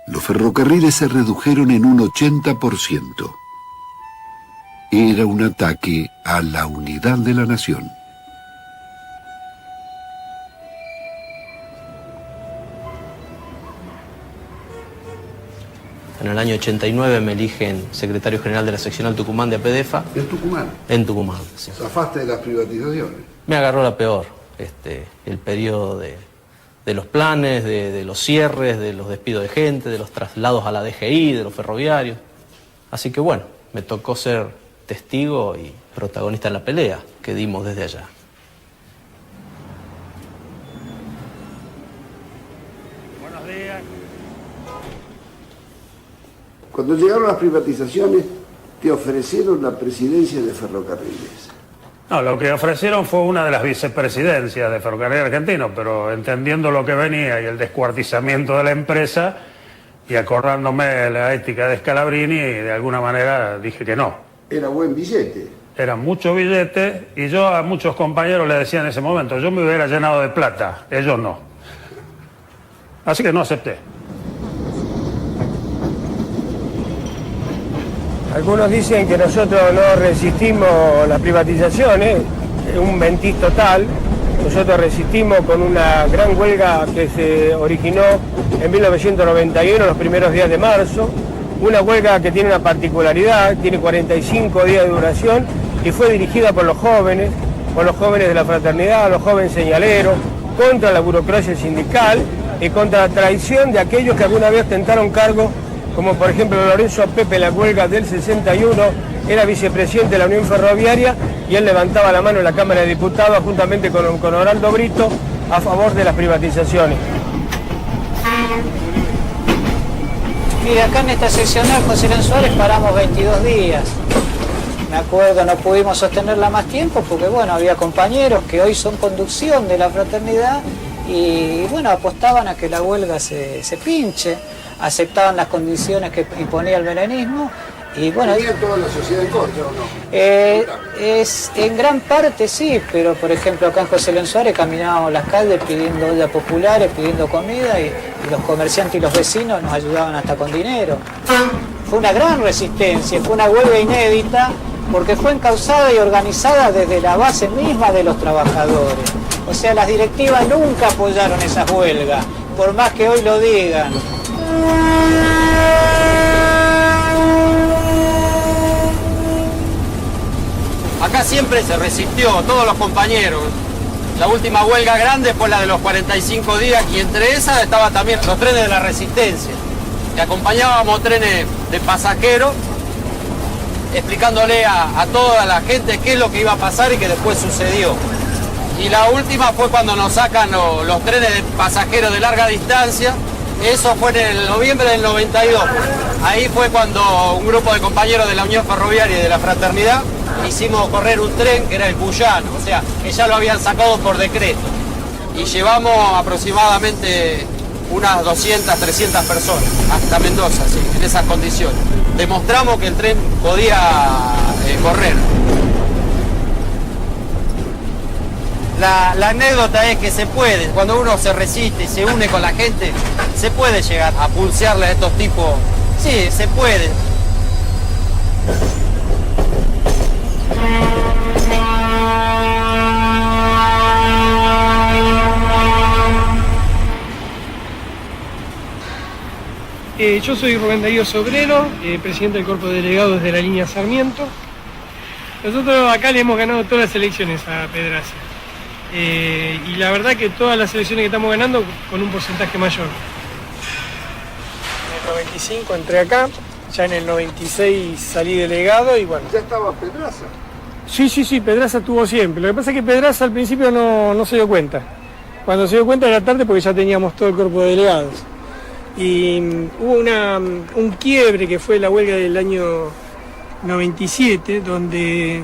Los ferrocarriles se redujeron en un 80%. Era un ataque a la unidad de la nación. En el año 89 me eligen secretario general de la seccional Tucumán de APDEFA. ¿En Tucumán? En Tucumán, sí. ¿Zafaste de las privatizaciones? Me agarró la peor, el periodo de los planes, de los cierres, de los despidos de gente, de los traslados a la DGI, de los ferroviarios. Así que bueno, me tocó ser testigo y protagonista en la pelea que dimos desde allá. Buenos días. Cuando llegaron las privatizaciones, te ofrecieron la presidencia de Ferrocarriles. No, lo que ofrecieron fue una de las vicepresidencias de Ferrocarril Argentino, pero entendiendo lo que venía y el descuartizamiento de la empresa y acordándome de la ética de Scalabrini, de alguna manera dije que no. Era buen billete. Era mucho billete y yo a muchos compañeros les decía en ese momento, yo me hubiera llenado de plata, ellos no. Así que no acepté. Algunos dicen que nosotros no resistimos las privatizaciones, un mentís total. Nosotros resistimos con una gran huelga que se originó en 1991, los primeros días de marzo. Una huelga que tiene una particularidad, tiene 45 días de duración y fue dirigida por los jóvenes de la fraternidad, los jóvenes señaleros, contra la burocracia sindical y contra la traición de aquellos que alguna vez tentaron cargo, como por ejemplo Lorenzo Pepe en la huelga del 61, era vicepresidente de la Unión Ferroviaria y él levantaba la mano en la Cámara de Diputados juntamente con Oraldo Brito a favor de las privatizaciones. Mire, acá en esta seccional José León Suárez paramos 22 días. Me acuerdo, no pudimos sostenerla más tiempo porque, bueno, había compañeros que hoy son conducción de la fraternidad y, bueno, apostaban a que la huelga se pinche, aceptaban las condiciones que imponía el menemismo y, bueno... ¿Tenía toda la sociedad en contra o no? En gran parte sí, pero, por ejemplo, acá en José León Suárez caminábamos las calles pidiendo ollas populares, pidiendo comida y los comerciantes y los vecinos nos ayudaban hasta con dinero. Fue una gran resistencia, fue una huelga inédita porque fue encauzada y organizada desde la base misma de los trabajadores. O sea, las directivas nunca apoyaron esa huelga, por más que hoy lo digan. Acá siempre se resistió, todos los compañeros. La última huelga grande fue la de los 45 días y entre esas estaban también los trenes de la Resistencia, que acompañábamos trenes de pasajeros, explicándole a toda la gente qué es lo que iba a pasar y que después sucedió. Y la última fue cuando nos sacan los trenes de pasajeros de larga distancia. Eso fue en el noviembre del 92. Ahí fue cuando un grupo de compañeros de la Unión Ferroviaria y de la Fraternidad hicimos correr un tren que era el Cuyano, o sea, que ya lo habían sacado por decreto. Y llevamos aproximadamente unas 200, 300 personas hasta Mendoza, sí, en esas condiciones. Demostramos que el tren podía correr. La anécdota es que se puede, cuando uno se resiste y se une con la gente, se puede llegar a pulsearle a estos tipos. Sí, se puede. Yo soy Rubén Darío Sobrero, presidente del Cuerpo de Delegados de la línea Sarmiento. Nosotros acá le hemos ganado todas las elecciones a Pedraza. Y la verdad que todas las elecciones que estamos ganando con un porcentaje mayor. En el 95 entré acá, ya en el 96 salí delegado y bueno. ¿Ya estaba Pedraza? Sí, Pedraza estuvo siempre. Lo que pasa es que Pedraza al principio no se dio cuenta. Cuando se dio cuenta era tarde porque ya teníamos todo el cuerpo de delegados. Y hubo un quiebre que fue la huelga del año 97, donde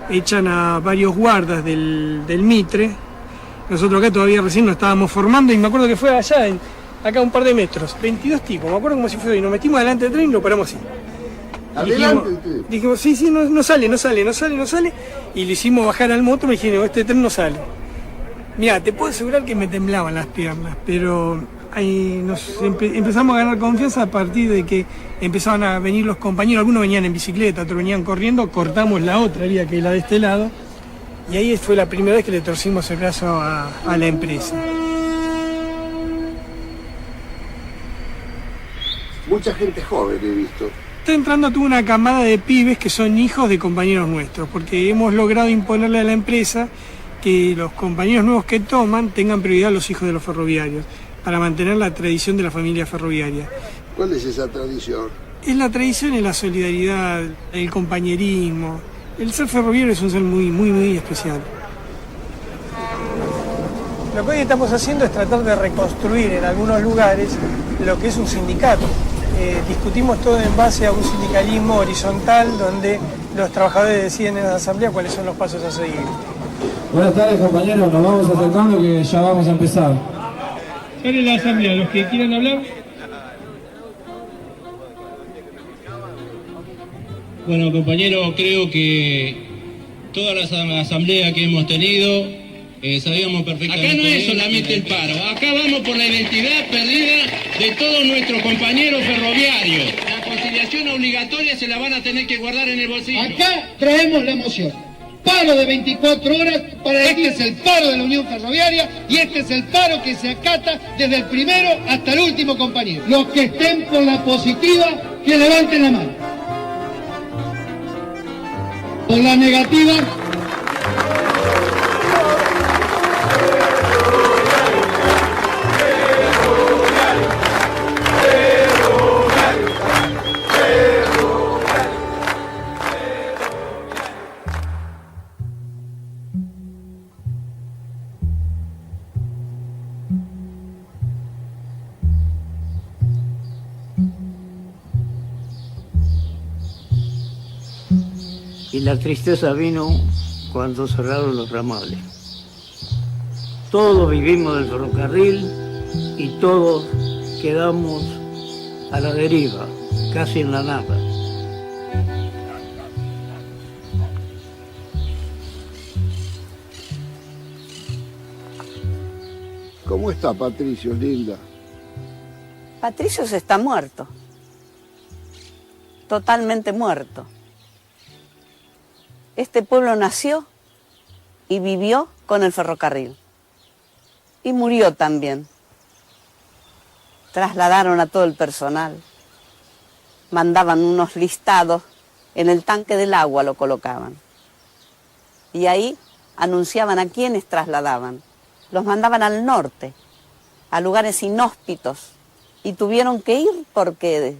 echan a varios guardas del Mitre. Nosotros acá todavía recién nos estábamos formando y me acuerdo que fue allá, acá a un par de metros, 22 tipos, me acuerdo como si fuera hoy, nos metimos delante del tren y lo paramos así. Dijimos, sí, no sale, y le hicimos bajar al motor y me dijeron, este tren no sale. Mirá, te puedo asegurar que me temblaban las piernas, pero ahí empezamos a ganar confianza a partir de que empezaban a venir los compañeros, algunos venían en bicicleta, otros venían corriendo, cortamos la otra vía que es la de este lado, y ahí fue la primera vez que le torcimos el brazo a la empresa. Mucha gente joven he visto. Está entrando toda una camada de pibes que son hijos de compañeros nuestros, porque hemos logrado imponerle a la empresa que los compañeros nuevos que toman tengan prioridad a los hijos de los ferroviarios, para mantener la tradición de la familia ferroviaria. ¿Cuál es esa tradición? Es la tradición, es la solidaridad, el compañerismo. El ser ferroviario es un ser muy especial. Lo que hoy estamos haciendo es tratar de reconstruir en algunos lugares lo que es un sindicato. discutimos todo en base a un sindicalismo horizontal donde los trabajadores deciden en la asamblea cuáles son los pasos a seguir. Buenas tardes, compañeros, nos vamos acercando que ya vamos a empezar. Sale la asamblea, los que quieran hablar. Bueno, compañero, creo que toda la asamblea que hemos tenido, sabíamos perfectamente... Acá no es solamente el paro, acá vamos por la identidad perdida de todos nuestros compañeros ferroviarios. La conciliación obligatoria se la van a tener que guardar en el bolsillo. Acá traemos la moción. Paro de 24 horas para este es el paro de la Unión Ferroviaria y este es el paro que se acata desde el primero hasta el último compañero. Los que estén por la positiva, que levanten la mano. Por la negativa. Y la tristeza vino cuando cerraron los ramales. Todos vivimos del ferrocarril y todos quedamos a la deriva, casi en la nada. ¿Cómo está Patricio, linda? Patricio está muerto. Totalmente muerto. Este pueblo nació y vivió con el ferrocarril. Y murió también. Trasladaron a todo el personal. Mandaban unos listados, en el tanque del agua lo colocaban. Y ahí anunciaban a quiénes trasladaban. Los mandaban al norte, a lugares inhóspitos. Y tuvieron que ir porque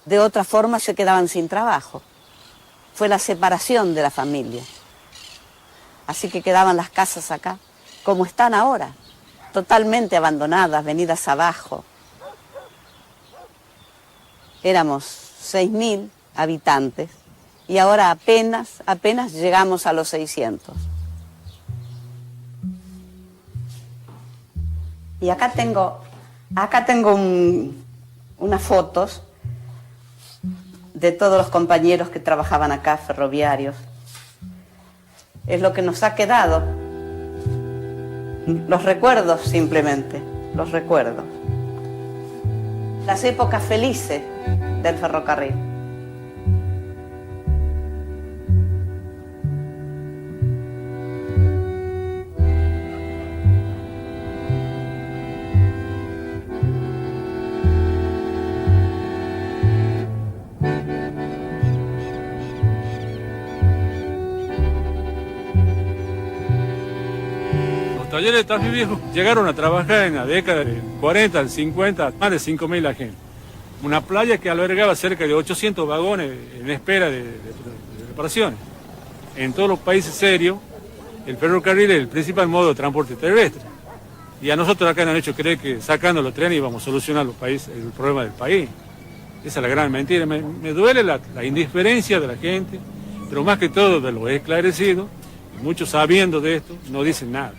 de otra forma se quedaban sin trabajo. Fue la separación de la familia. Así que quedaban las casas acá, como están ahora, totalmente abandonadas, venidas abajo. Éramos 6.000 habitantes y ahora apenas llegamos a los 600. Y acá tengo unas fotos de todos los compañeros que trabajaban acá, ferroviarios. Es lo que nos ha quedado. Los recuerdos, simplemente, los recuerdos. Las épocas felices del ferrocarril. Los talleres de Tafí Viejo llegaron a trabajar en la década del 40, del 50, más de 5.000 agentes. Una playa que albergaba cerca de 800 vagones en espera de reparaciones. En todos los países serios, el ferrocarril es el principal modo de transporte terrestre. Y a nosotros acá nos han hecho creer que sacando los trenes íbamos a solucionar el problema del país. Esa es la gran mentira. Me duele la indiferencia de la gente, pero más que todo de los esclarecidos, y muchos sabiendo de esto, no dicen nada.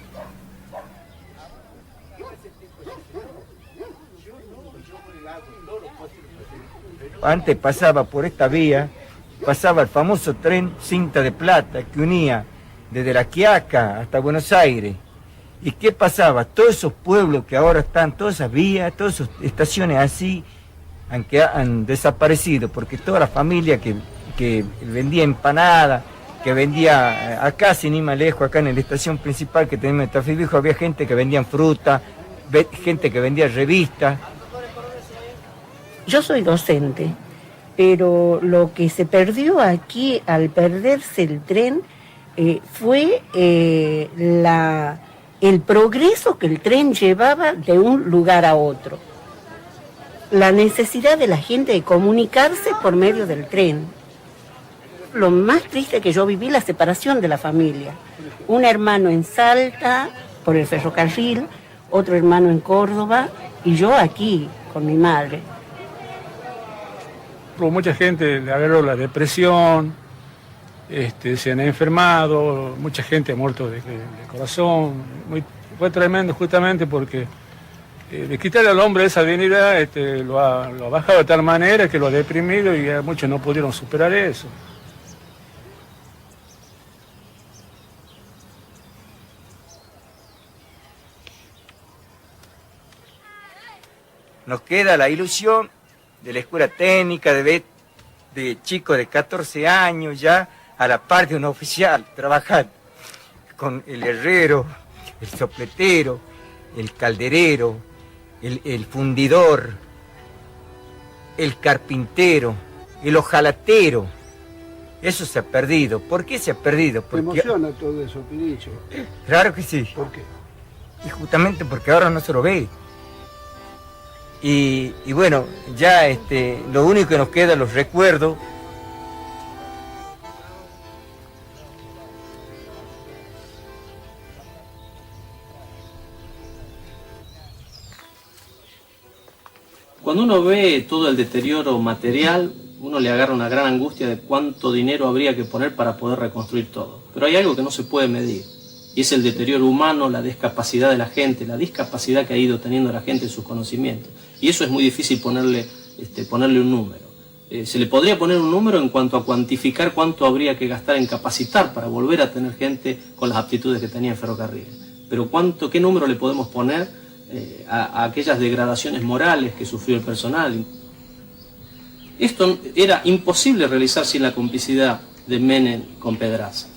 Antes pasaba por esta vía, pasaba el famoso tren Cinta de Plata que unía desde La Quiaca hasta Buenos Aires. ¿Y qué pasaba? Todos esos pueblos que ahora están, todas esas vías, todas esas estaciones así, han desaparecido, porque toda la familia que vendía empanada, que vendía acá, sin ir más lejos, acá en la estación principal que tenemos en Tafí Viejo, había gente que vendía fruta, gente que vendía revistas. Yo soy docente, pero lo que se perdió aquí al perderse el tren fue el progreso que el tren llevaba de un lugar a otro. La necesidad de la gente de comunicarse por medio del tren. Lo más triste que yo viví, la separación de la familia. Un hermano en Salta, por el ferrocarril, otro hermano en Córdoba, y yo aquí, con mi madre. Mucha gente le agarró la depresión, se han enfermado, mucha gente ha muerto de corazón. Fue tremendo justamente porque de quitarle al hombre esa dignidad lo ha bajado de tal manera que lo ha deprimido y muchos no pudieron superar eso. Nos queda la ilusión de la escuela técnica, de chicos de 14 años ya a la par de un oficial, trabajar con el herrero, el sopletero, el calderero, el fundidor, el carpintero, el hojalatero. Eso se ha perdido. ¿Por qué se ha perdido? Porque... ¿Te emociona todo eso, Pinicho? Claro que sí. ¿Por qué? Y justamente porque ahora no se lo ve. Y bueno, ya lo único que nos queda, los recuerdos. Cuando uno ve todo el deterioro material, uno le agarra una gran angustia de cuánto dinero habría que poner para poder reconstruir todo. Pero hay algo que no se puede medir, y es el deterioro humano, la discapacidad de la gente, la discapacidad que ha ido teniendo la gente en sus conocimientos. Y eso es muy difícil ponerle un número. Se le podría poner un número en cuanto a cuantificar cuánto habría que gastar en capacitar para volver a tener gente con las aptitudes que tenía en ferrocarriles. Pero ¿qué número le podemos poner a aquellas degradaciones morales que sufrió el personal? Esto era imposible realizar sin la complicidad de Menem con Pedraza.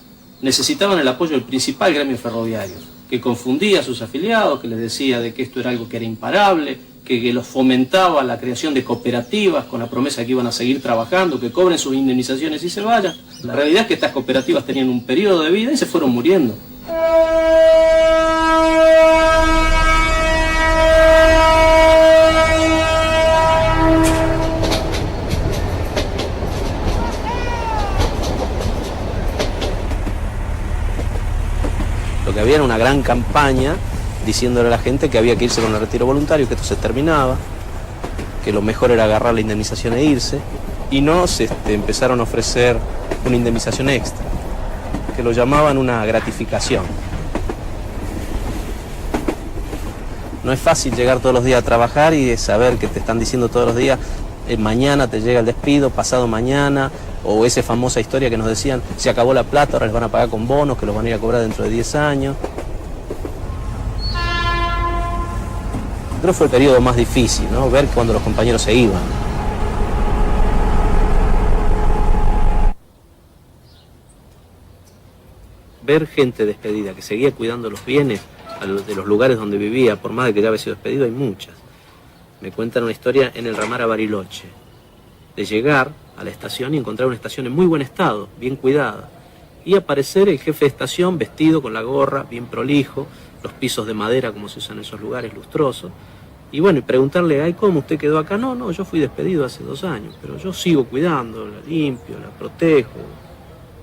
Necesitaban el apoyo del principal gremio ferroviario, que confundía a sus afiliados, que les decía de que esto era algo que era imparable, que los fomentaba la creación de cooperativas con la promesa de que iban a seguir trabajando, que cobren sus indemnizaciones y se vayan. La realidad es que estas cooperativas tenían un periodo de vida y se fueron muriendo. Lo que había era una gran campaña diciéndole a la gente que había que irse con el retiro voluntario, que esto se terminaba, que lo mejor era agarrar la indemnización e irse, y nos empezaron a ofrecer una indemnización extra, que lo llamaban una gratificación. No es fácil llegar todos los días a trabajar y saber que te están diciendo todos los días, mañana te llega el despido, pasado mañana, o esa famosa historia que nos decían, se acabó la plata, ahora les van a pagar con bonos, que los van a ir a cobrar dentro de 10 años. Creo que fue el periodo más difícil, ¿no? Ver cuando los compañeros se iban. Ver gente despedida que seguía cuidando los bienes de los lugares donde vivía, por más de que ya había sido despedido, hay muchas. Me cuentan una historia en el ramal a Bariloche, de llegar a la estación y encontrar una estación en muy buen estado, bien cuidada, y aparecer el jefe de estación vestido con la gorra, bien prolijo, los pisos de madera como se usan en esos lugares, lustrosos, y bueno, y preguntarle, ay, ¿cómo usted quedó acá? No, yo fui despedido hace 2 años, pero yo sigo cuidando, la limpio, la protejo,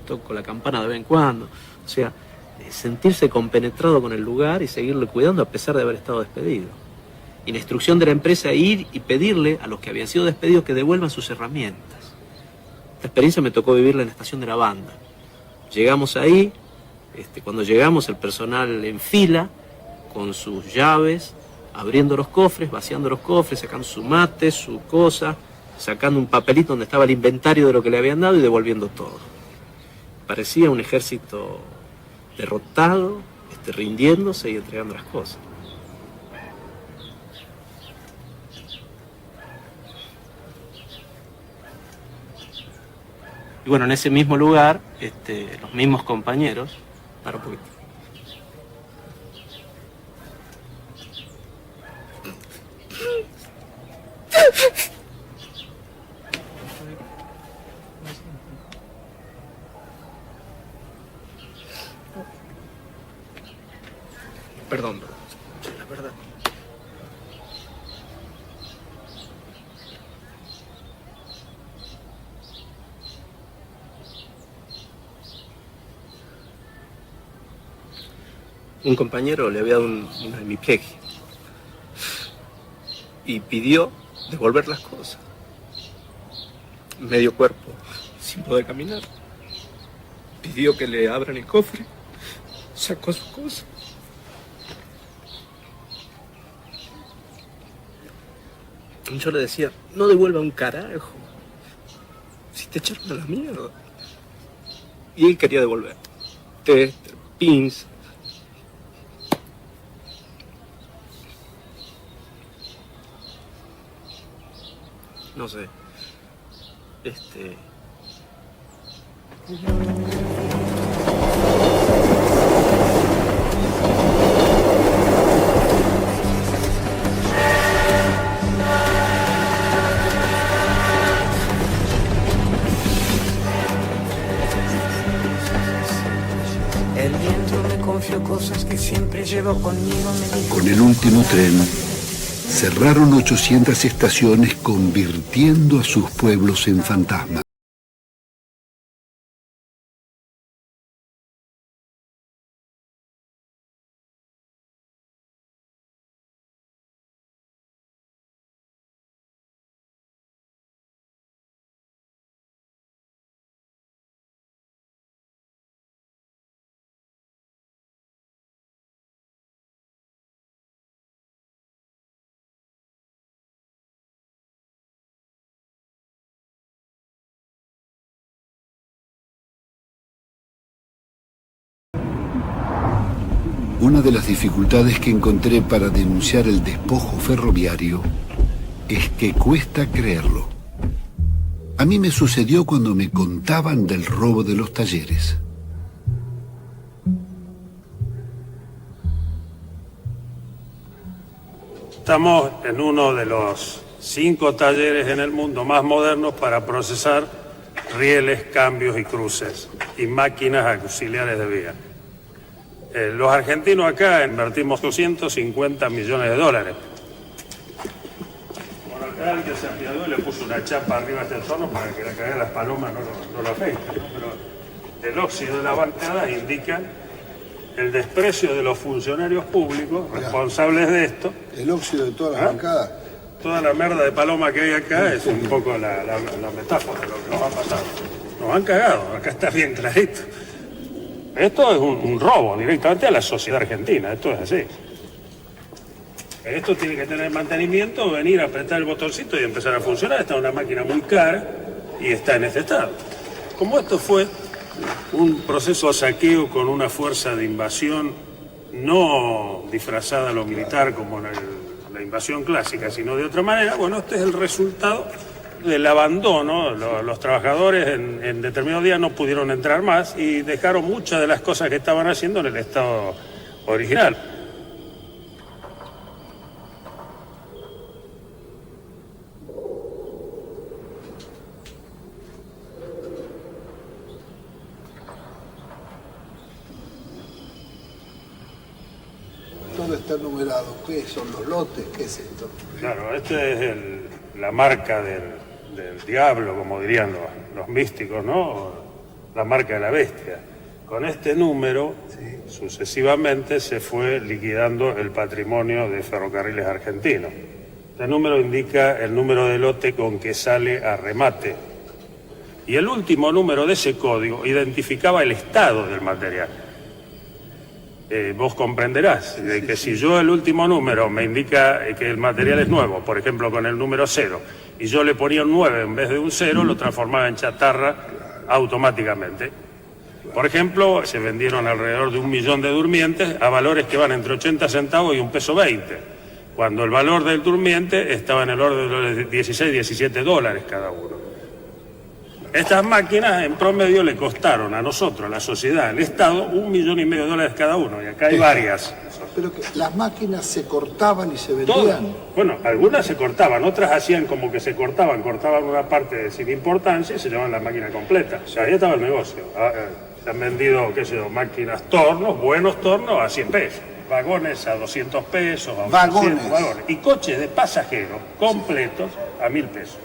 toco la campana de vez en cuando, o sea, sentirse compenetrado con el lugar y seguirle cuidando a pesar de haber estado despedido. Y la instrucción de la empresa, ir y pedirle a los que habían sido despedidos que devuelvan sus herramientas. Esta experiencia me tocó vivirla en la estación de la banda. Llegamos ahí, cuando llegamos el personal en fila, con sus llaves, abriendo los cofres, vaciando los cofres, sacando su mate, su cosa, sacando un papelito donde estaba el inventario de lo que le habían dado y devolviendo todo. Parecía un ejército derrotado, rindiéndose y entregando las cosas. Y bueno, en ese mismo lugar, los mismos compañeros, para un poquito. Perdón, la verdad. Un compañero le había dado una hemiplegia y pidió devolver las cosas. medio cuerpo, sin poder caminar. Pidió que le abran el cofre, sacó sus cosas. Yo le decía, no devuelva un carajo, si te echaron a la mierda. Y él quería devolver. Tester, pins. No sé. El viento me confió cosas que siempre llevo conmigo, me dijo. Con el último tren, cerraron 800 estaciones convirtiendo a sus pueblos en fantasmas. Una de las dificultades que encontré para denunciar el despojo ferroviario es que cuesta creerlo. A mí me sucedió cuando me contaban del robo de los talleres. Estamos en uno de los 5 talleres en el mundo más modernos para procesar rieles, cambios y cruces y máquinas auxiliares de vía. Los argentinos acá invertimos 250 millones de dólares. Bueno, acá el que se apiadó le puso una chapa arriba de este torno para que la caída de las palomas no lo afecte, ¿no? Pero el óxido de las bancadas indica el desprecio de los funcionarios públicos responsables de esto. El óxido de todas las bancadas. Toda la merda de paloma que hay acá es un poco la metáfora de lo que nos ha pasado. Nos han cagado, acá está bien clarito. Esto es un robo directamente a la sociedad argentina, esto es así. Esto tiene que tener mantenimiento, venir a apretar el botoncito y empezar a funcionar. Esta es una máquina muy cara y está en este estado. Como esto fue un proceso de saqueo con una fuerza de invasión no disfrazada a lo militar como en la invasión clásica, sino de otra manera, bueno, este es el resultado del abandono. Los trabajadores en determinados días no pudieron entrar más y dejaron muchas de las cosas que estaban haciendo en el estado original. Todo está numerado. ¿Qué son los lotes? ¿Qué es esto? Claro, esta es la marca del diablo, como dirían los místicos, ¿no? La marca de la bestia. Con este número, sucesivamente se fue liquidando el patrimonio de Ferrocarriles Argentinos. Este número indica el número de lote con que sale a remate. Y el último número de ese código identificaba el estado del material. Vos comprenderás de que si yo el último número me indica que el material es nuevo, por ejemplo con el número 0, y yo le ponía un 9 en vez de un 0, lo transformaba en chatarra automáticamente. Por ejemplo, se vendieron alrededor de 1 millón de durmientes a valores que van entre 80 centavos y $1.20, cuando el valor del durmiente estaba en el orden de los 16, 17 dólares cada uno. Estas máquinas en promedio le costaron a nosotros, a la sociedad, al Estado, $1,5 millones cada uno, y acá hay varias. Pero que las máquinas se cortaban y se vendían. Bueno, algunas se cortaban, otras hacían como que se cortaban una parte sin importancia y se llamaban la máquina completa. O sea, ahí estaba el negocio. Se han vendido, qué sé yo, máquinas tornos, buenos tornos a 100 pesos. Vagones a 200 pesos, a 800 vagones. Y coches de pasajeros completos a 1.000 pesos.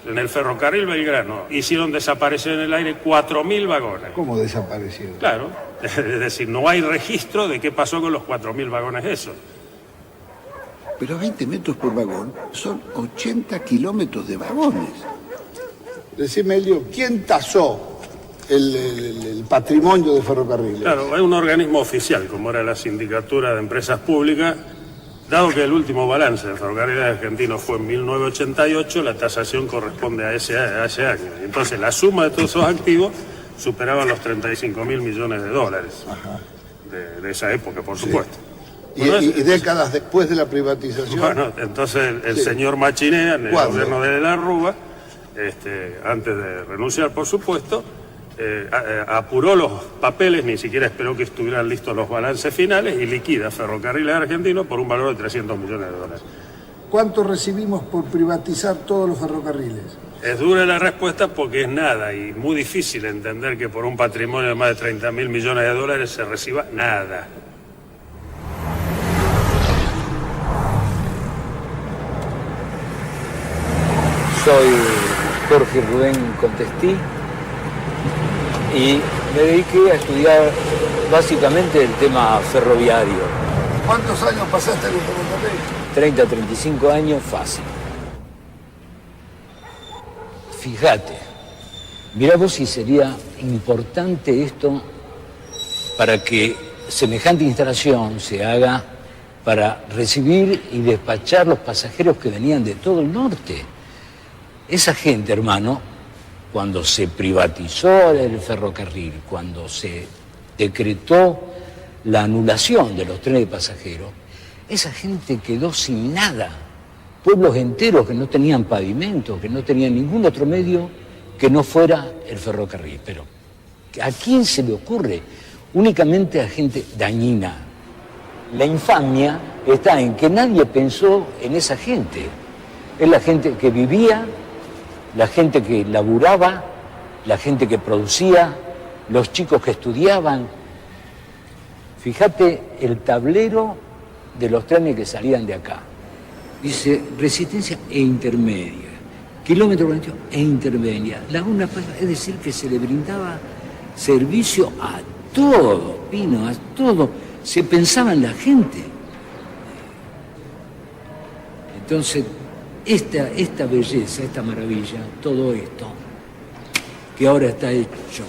En el ferrocarril Belgrano hicieron desaparecer en el aire 4.000 vagones. ¿Cómo desaparecieron? Claro, es decir, no hay registro de qué pasó con los 4.000 vagones esos. Pero 20 metros por vagón son 80 kilómetros de vagones. Decime, Elio, ¿quién tasó el patrimonio de Ferrocarriles? Claro, hay un organismo oficial, como era la Sindicatura de Empresas Públicas. Dado que el último balance de Ferrocarriles Argentinos fue en 1988, la tasación corresponde a ese año. Entonces, la suma de todos esos activos superaba los 35.000 millones de dólares. Ajá. De esa época, por supuesto. ¿Y décadas después de la privatización? Bueno, entonces el señor Machinea, en el gobierno de la Rúa, antes de renunciar, por supuesto, apuró los papeles, ni siquiera esperó que estuvieran listos los balances finales y liquida Ferrocarriles Argentinos por un valor de 300 millones de dólares. ¿Cuánto recibimos por privatizar todos los ferrocarriles? Es dura la respuesta porque es nada y muy difícil entender que por un patrimonio de más de 30.000 millones de dólares se reciba nada. Soy Jorge Rubén Contestí y me dediqué a estudiar básicamente el tema ferroviario. ¿Cuántos años pasaste en el ferrocarril? 30, 35 años fácil. Fíjate, mirá vos si sería importante esto para que semejante instalación se haga para recibir y despachar los pasajeros que venían de todo el norte. Esa gente, hermano, cuando se privatizó el ferrocarril, cuando se decretó la anulación de los trenes de pasajeros, esa gente quedó sin nada. Pueblos enteros que no tenían pavimento, que no tenían ningún otro medio que no fuera el ferrocarril. Pero ¿a quién se le ocurre? Únicamente a gente dañina. La infamia está en que nadie pensó en esa gente. Es la gente que vivía, la gente que laburaba, la gente que producía, los chicos que estudiaban. Fíjate el tablero de los trenes que salían de acá. Dice resistencia e intermedia, kilómetro 22 e intermedia. Laguna Paisa, es decir, que se le brindaba servicio a todo, Pino, a todo. Se pensaba en la gente. Entonces, esta belleza, esta maravilla, todo esto, que ahora está hecho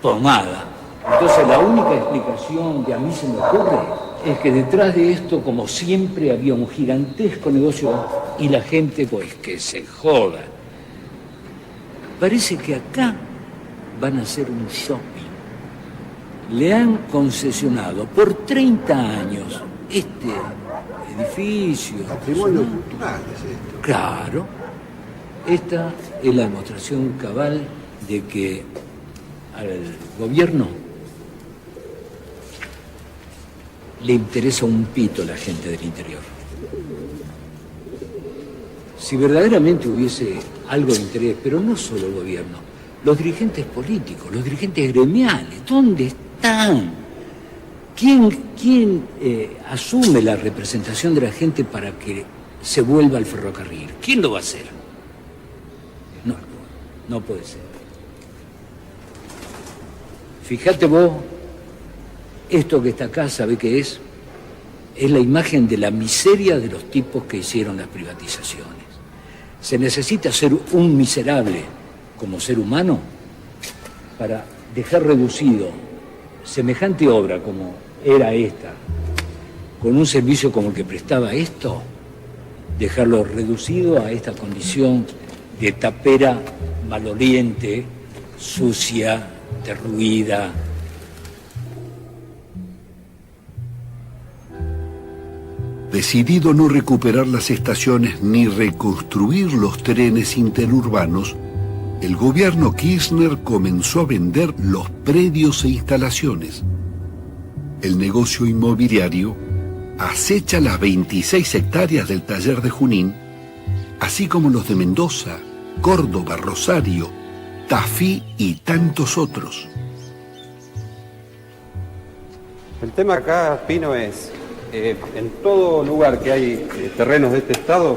pomada. Entonces, la única explicación que a mí se me ocurre es que detrás de esto, como siempre, había un gigantesco negocio y la gente, pues, que se joda. Parece que acá van a hacer un shopping. Le han concesionado por 30 años este edificio. Patrimonio cultural es esto. Claro. Esta es la demostración cabal de que al gobierno le interesa un pito a la gente del interior. Si verdaderamente hubiese algo de interés, pero no solo el gobierno, los dirigentes políticos, los dirigentes gremiales, ¿dónde están? ¿Quién asume la representación de la gente para que se vuelva al ferrocarril? ¿Quién lo va a hacer? No puede ser. Fíjate vos, esto que está acá, ¿sabe qué es? Es la imagen de la miseria de los tipos que hicieron las privatizaciones. Se necesita ser un miserable como ser humano para dejar reducido semejante obra como era esta, con un servicio como el que prestaba esto, dejarlo reducido a esta condición de tapera maloliente, sucia, derruida. Decidido no recuperar las estaciones ni reconstruir los trenes interurbanos, el gobierno Kirchner comenzó a vender los predios e instalaciones. El negocio inmobiliario acecha las 26 hectáreas del taller de Junín, así como los de Mendoza, Córdoba, Rosario, Tafí y tantos otros. El tema acá, Pino, es en todo lugar que hay terrenos de este estado,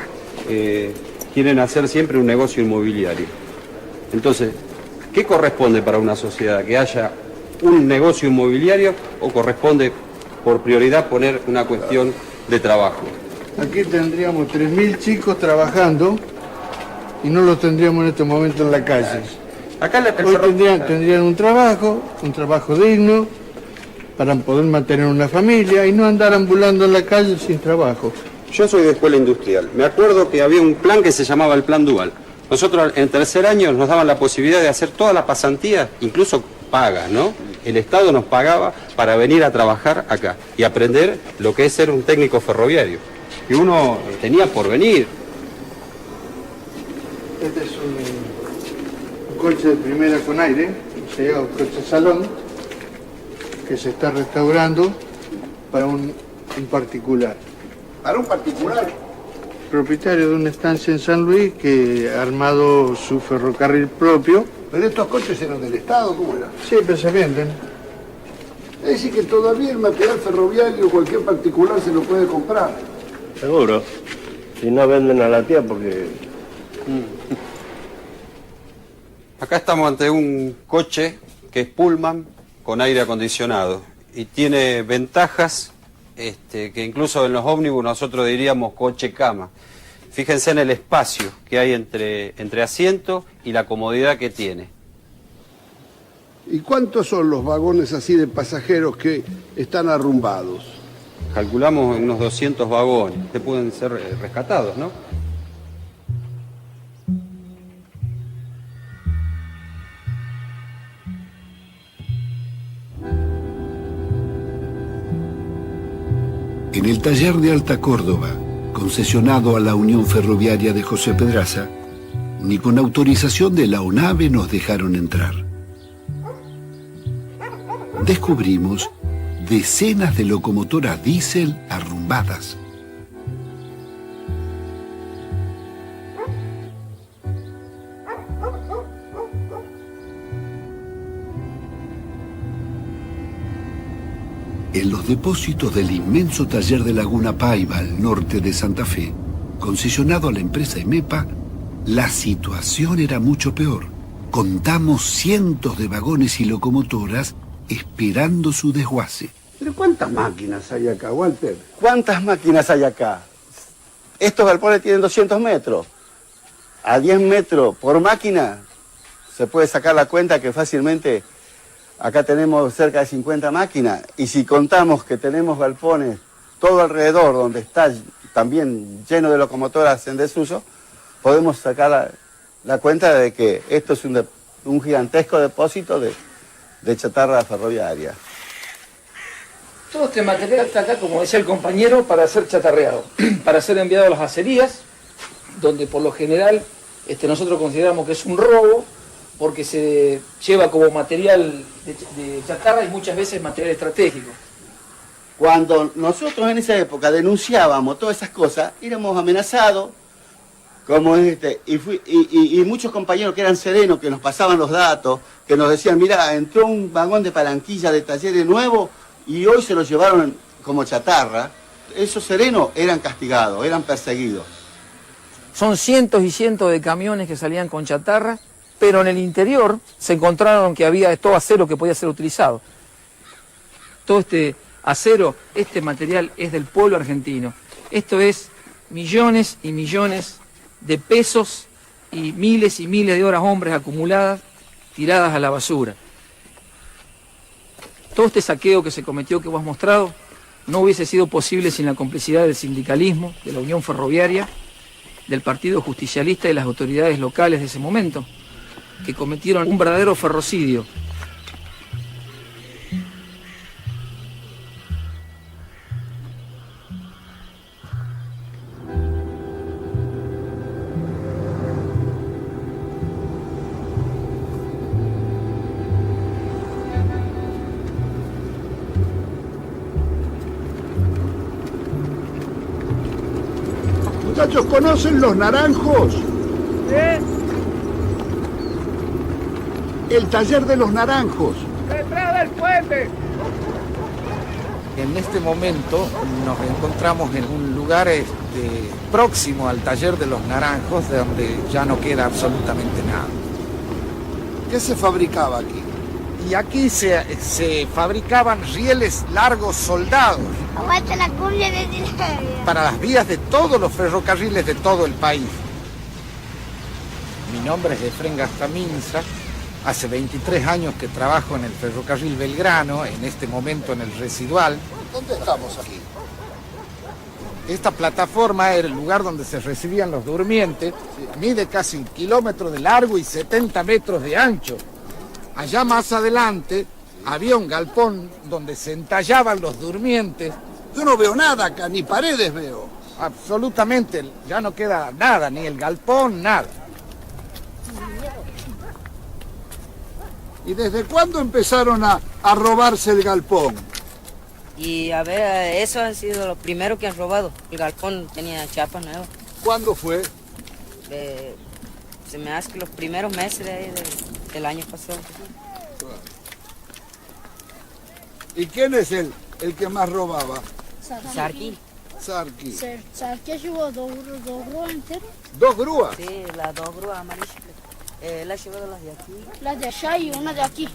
quieren hacer siempre un negocio inmobiliario. Entonces, ¿qué corresponde para una sociedad? ¿Que haya un negocio inmobiliario o corresponde por prioridad poner una cuestión de trabajo? Aquí tendríamos 3.000 chicos trabajando y no los tendríamos en este momento en la calle. Acá Hoy tendrían un trabajo digno, para poder mantener una familia y no andar ambulando en la calle sin trabajo. Yo soy de escuela industrial. Me acuerdo que había un plan que se llamaba el Plan Dual. Nosotros en tercer año nos daban la posibilidad de hacer toda la pasantía, incluso pagas, ¿no? El Estado nos pagaba para venir a trabajar acá y aprender lo que es ser un técnico ferroviario. Y uno tenía por venir. Este es un coche de primera con aire, se llama un coche salón, que se está restaurando para un particular. ¿Para un particular? Propietario de una estancia en San Luis que ha armado su ferrocarril propio. ¿Pero estos coches eran del Estado? ¿Cómo era? Sí, pero se venden. Es decir, que todavía el material ferroviario cualquier particular se lo puede comprar. Seguro. Si no venden a la tía porque... Acá estamos ante un coche que es Pullman con aire acondicionado y tiene ventajas que incluso en los ómnibus nosotros diríamos coche-cama. Fíjense en el espacio que hay entre asiento y la comodidad que tiene. ¿Y cuántos son los vagones así de pasajeros que están arrumbados? Calculamos unos 200 vagones que pueden ser rescatados, ¿no? En el taller de Alta Córdoba, concesionado a la Unión Ferroviaria de José Pedraza, ni con autorización de la ONAVE nos dejaron entrar. Descubrimos decenas de locomotoras diésel arrumbadas. En los depósitos del inmenso taller de Laguna Paiva, al norte de Santa Fe, concesionado a la empresa EMEPA, la situación era mucho peor. Contamos cientos de vagones y locomotoras esperando su desguace. ¿Pero cuántas máquinas hay acá, Walter? ¿Cuántas máquinas hay acá? Estos galpones tienen 200 metros. A 10 metros por máquina se puede sacar la cuenta que fácilmente acá tenemos cerca de 50 máquinas. Y si contamos que tenemos galpones todo alrededor donde está también lleno de locomotoras en desuso, podemos sacar la cuenta de que esto es un gigantesco depósito de chatarra ferroviaria. Todo este material está acá, como decía el compañero, para ser chatarreado, para ser enviado a las acerías, donde por lo general nosotros consideramos que es un robo, porque se lleva como material de chatarra y muchas veces material estratégico. Cuando nosotros en esa época denunciábamos todas esas cosas, éramos amenazados, como y muchos compañeros que eran serenos, que nos pasaban los datos, que nos decían, mira, entró un vagón de Palanquilla de talleres nuevo y hoy se lo llevaron como chatarra. Esos serenos eran castigados, eran perseguidos. Son cientos y cientos de camiones que salían con chatarra, pero en el interior se encontraron que había todo acero que podía ser utilizado. Todo este acero, este material es del pueblo argentino. Esto es millones y millones de pesos y miles de horas hombres acumuladas, tiradas a la basura. Todo este saqueo que se cometió, que vos has mostrado, no hubiese sido posible sin la complicidad del sindicalismo, de la Unión Ferroviaria, del Partido Justicialista y las autoridades locales de ese momento, que cometieron un verdadero ferrocidio. Muchachos, ¿conocen los naranjos? El taller de los naranjos. ¡Detrás del puente! En este momento nos encontramos en un lugar próximo al taller de los naranjos, de donde ya no queda absolutamente nada. ¿Qué se fabricaba aquí? Y aquí se fabricaban rieles largos soldados. Aguanta la cumbia de para las vías de todos los ferrocarriles de todo el país. Mi nombre es Efrén Gastaminza Hace 23 años que trabajo en el ferrocarril Belgrano, en este momento en el residual. ¿Dónde estamos aquí? Esta plataforma era el lugar donde se recibían los durmientes, mide casi 1 kilómetro de largo y 70 metros de ancho. Allá más adelante había un galpón donde se entallaban los durmientes. Yo no veo nada acá, ni paredes veo. Absolutamente, ya no queda nada, ni el galpón, nada. ¿Y desde cuándo empezaron a robarse el galpón? Y a ver, eso ha sido lo primero que han robado. El galpón tenía chapas nuevas. ¿Cuándo fue? Se me hace que los primeros meses de ahí del año pasado. ¿Y quién es el que más robaba? Sarqui. Sarqui. Sarqui llevó dos grúas enteras. ¿2 grúas? Sí, las 2 grúas amarillas. Él ha llevado las de aquí. Las de allá y una de aquí.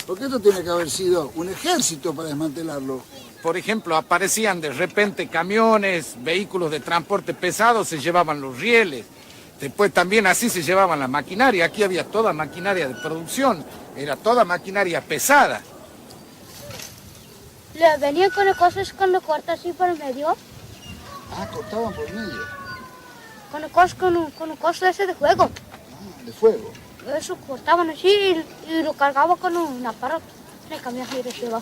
Porque esto tiene que haber sido un ejército para desmantelarlo. Por ejemplo, aparecían de repente camiones, vehículos de transporte pesado, se llevaban los rieles. Después también así se llevaban la maquinaria. Aquí había toda maquinaria de producción. Era toda maquinaria pesada. Le venían con las cosas con los cortes así por el medio. Ah, cortaban por medio. Con los cosas con un coso ese de juego. Ah, de fuego. Eso cortaban así y lo cargaban con un aparato. Le cambiaban así de lleva.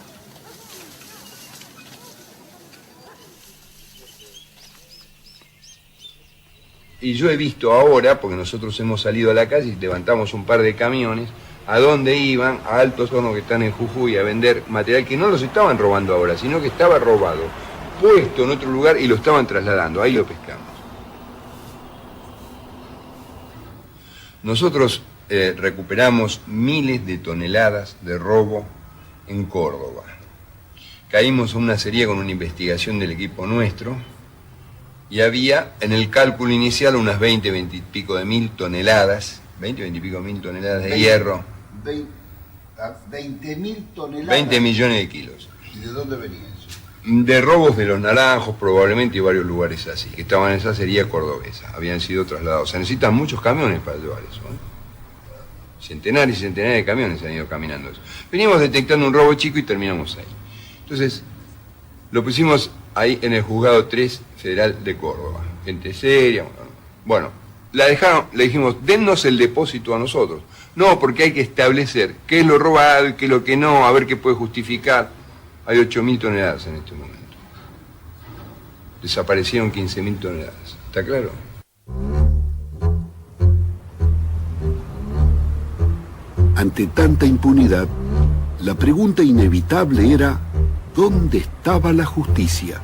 Y yo he visto ahora, porque nosotros hemos salido a la calle y levantamos un par de camiones, a dónde iban, a Altos Hornos que están en Jujuy, a vender material que no los estaban robando ahora, sino que estaba robado, puesto en otro lugar y lo estaban trasladando. Ahí lo pescamos. Nosotros recuperamos miles de toneladas de robo en Córdoba. Caímos en una serie con una investigación del equipo nuestro y había en el cálculo inicial unas 20 y pico de mil toneladas, 20 y pico mil toneladas de hierro. 20.000 toneladas. 20 millones de kilos. ¿Y de dónde venía eso? De robos de los naranjos probablemente y varios lugares así, que estaban en esa serie cordobesa, habían sido trasladados. Se necesitan muchos camiones para llevar eso, ¿eh? Centenares y centenares de camiones han ido caminando eso. Venimos detectando un robo chico y terminamos ahí. Entonces, lo pusimos ahí en el juzgado 3 federal de Córdoba. Gente seria. Bueno, la dejaron, le dijimos, dennos el depósito a nosotros. No, porque hay que establecer qué es lo robado y qué es lo que no, a ver qué puede justificar. Hay 8.000 toneladas en este momento. Desaparecieron 15.000 toneladas. ¿Está claro? Ante tanta impunidad, la pregunta inevitable era, ¿dónde estaba la justicia?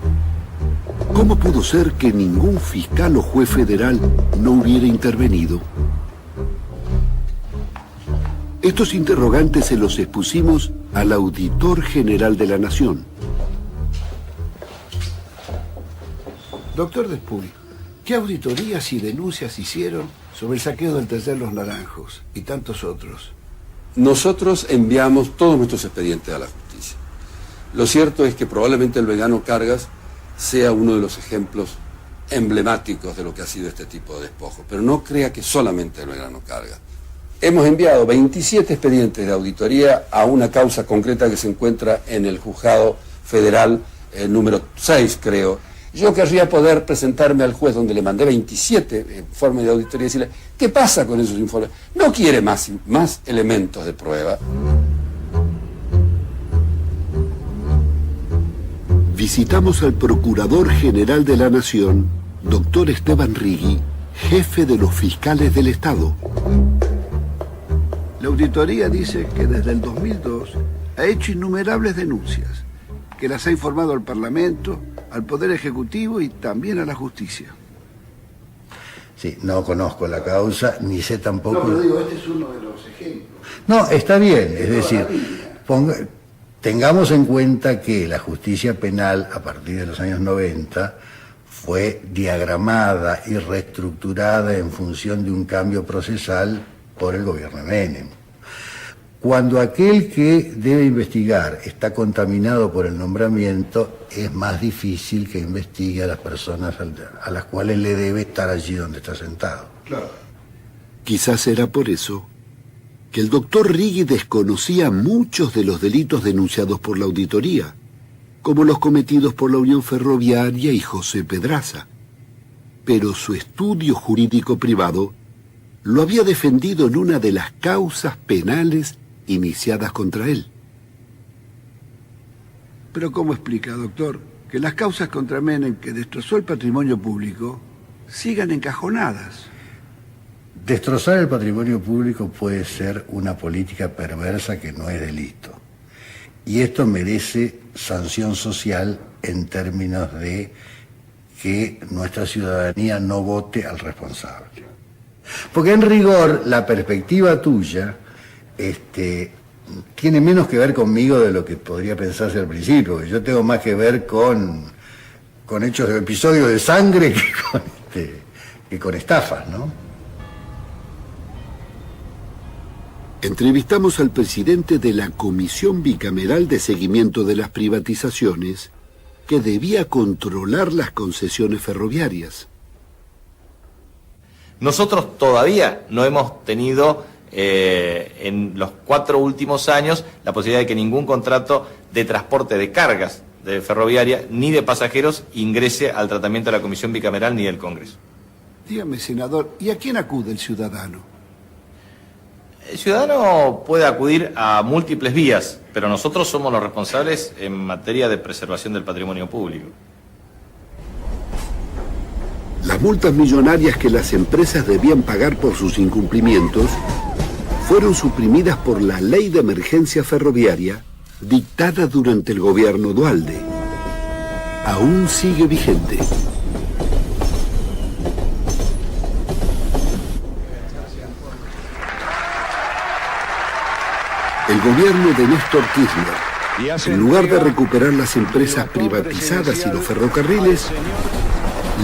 ¿Cómo pudo ser que ningún fiscal o juez federal no hubiera intervenido? Estos interrogantes se los expusimos al Auditor General de la Nación. Doctor Despuy, ¿qué auditorías y denuncias hicieron sobre el saqueo del taller Los Naranjos y tantos otros? Nosotros enviamos todos nuestros expedientes a la justicia. Lo cierto es que probablemente el Belgrano Cargas sea uno de los ejemplos emblemáticos de lo que ha sido este tipo de despojos, pero no crea que solamente el Belgrano Cargas. Hemos enviado 27 expedientes de auditoría a una causa concreta que se encuentra en el juzgado federal número 6, creo. Yo querría poder presentarme al juez donde le mandé 27 informes de auditoría y decirle, ¿qué pasa con esos informes? ¿No quiere más elementos de prueba? Visitamos al Procurador General de la Nación, doctor Esteban Rigui, jefe de los fiscales del Estado. La auditoría dice que desde el 2002 ha hecho innumerables denuncias, que las ha informado al Parlamento, al Poder Ejecutivo y también a la justicia. Sí, no conozco la causa, ni sé tampoco... No, pero digo, este es uno de los ejemplos. No, está bien, es decir, tengamos en cuenta que la justicia penal, a partir de los años 90, fue diagramada y reestructurada en función de un cambio procesal por el gobierno de Menem. Cuando aquel que debe investigar está contaminado por el nombramiento, es más difícil que investigue a las personas a las cuales le debe estar allí donde está sentado. Claro. Quizás era por eso que el doctor Righi desconocía muchos de los delitos denunciados por la auditoría, como los cometidos por la Unión Ferroviaria y José Pedraza. Pero su estudio jurídico privado lo había defendido en una de las causas penales iniciadas contra él. Pero ¿cómo explica, doctor, que las causas contra Menem, que destrozó el patrimonio público, sigan encajonadas? Destrozar el patrimonio público puede ser una política perversa que no es delito. Y esto merece sanción social en términos de que nuestra ciudadanía no vote al responsable. Porque en rigor, la perspectiva tuya tiene menos que ver conmigo de lo que podría pensarse al principio, porque yo tengo más que ver con hechos de episodios de sangre que con estafas, ¿no? Entrevistamos al presidente de la Comisión Bicameral de Seguimiento de las Privatizaciones, que debía controlar las concesiones ferroviarias. Nosotros todavía no hemos tenido en los 4 últimos años la posibilidad de que ningún contrato de transporte de cargas de ferroviaria ni de pasajeros ingrese al tratamiento de la Comisión Bicameral ni del Congreso. Dígame, senador, ¿y a quién acude el ciudadano? El ciudadano puede acudir a múltiples vías, pero nosotros somos los responsables en materia de preservación del patrimonio público. Las multas millonarias que las empresas debían pagar por sus incumplimientos fueron suprimidas por la Ley de Emergencia Ferroviaria dictada durante el gobierno Duhalde. Aún sigue vigente. El gobierno de Néstor Kirchner, en lugar de recuperar las empresas privatizadas y los ferrocarriles,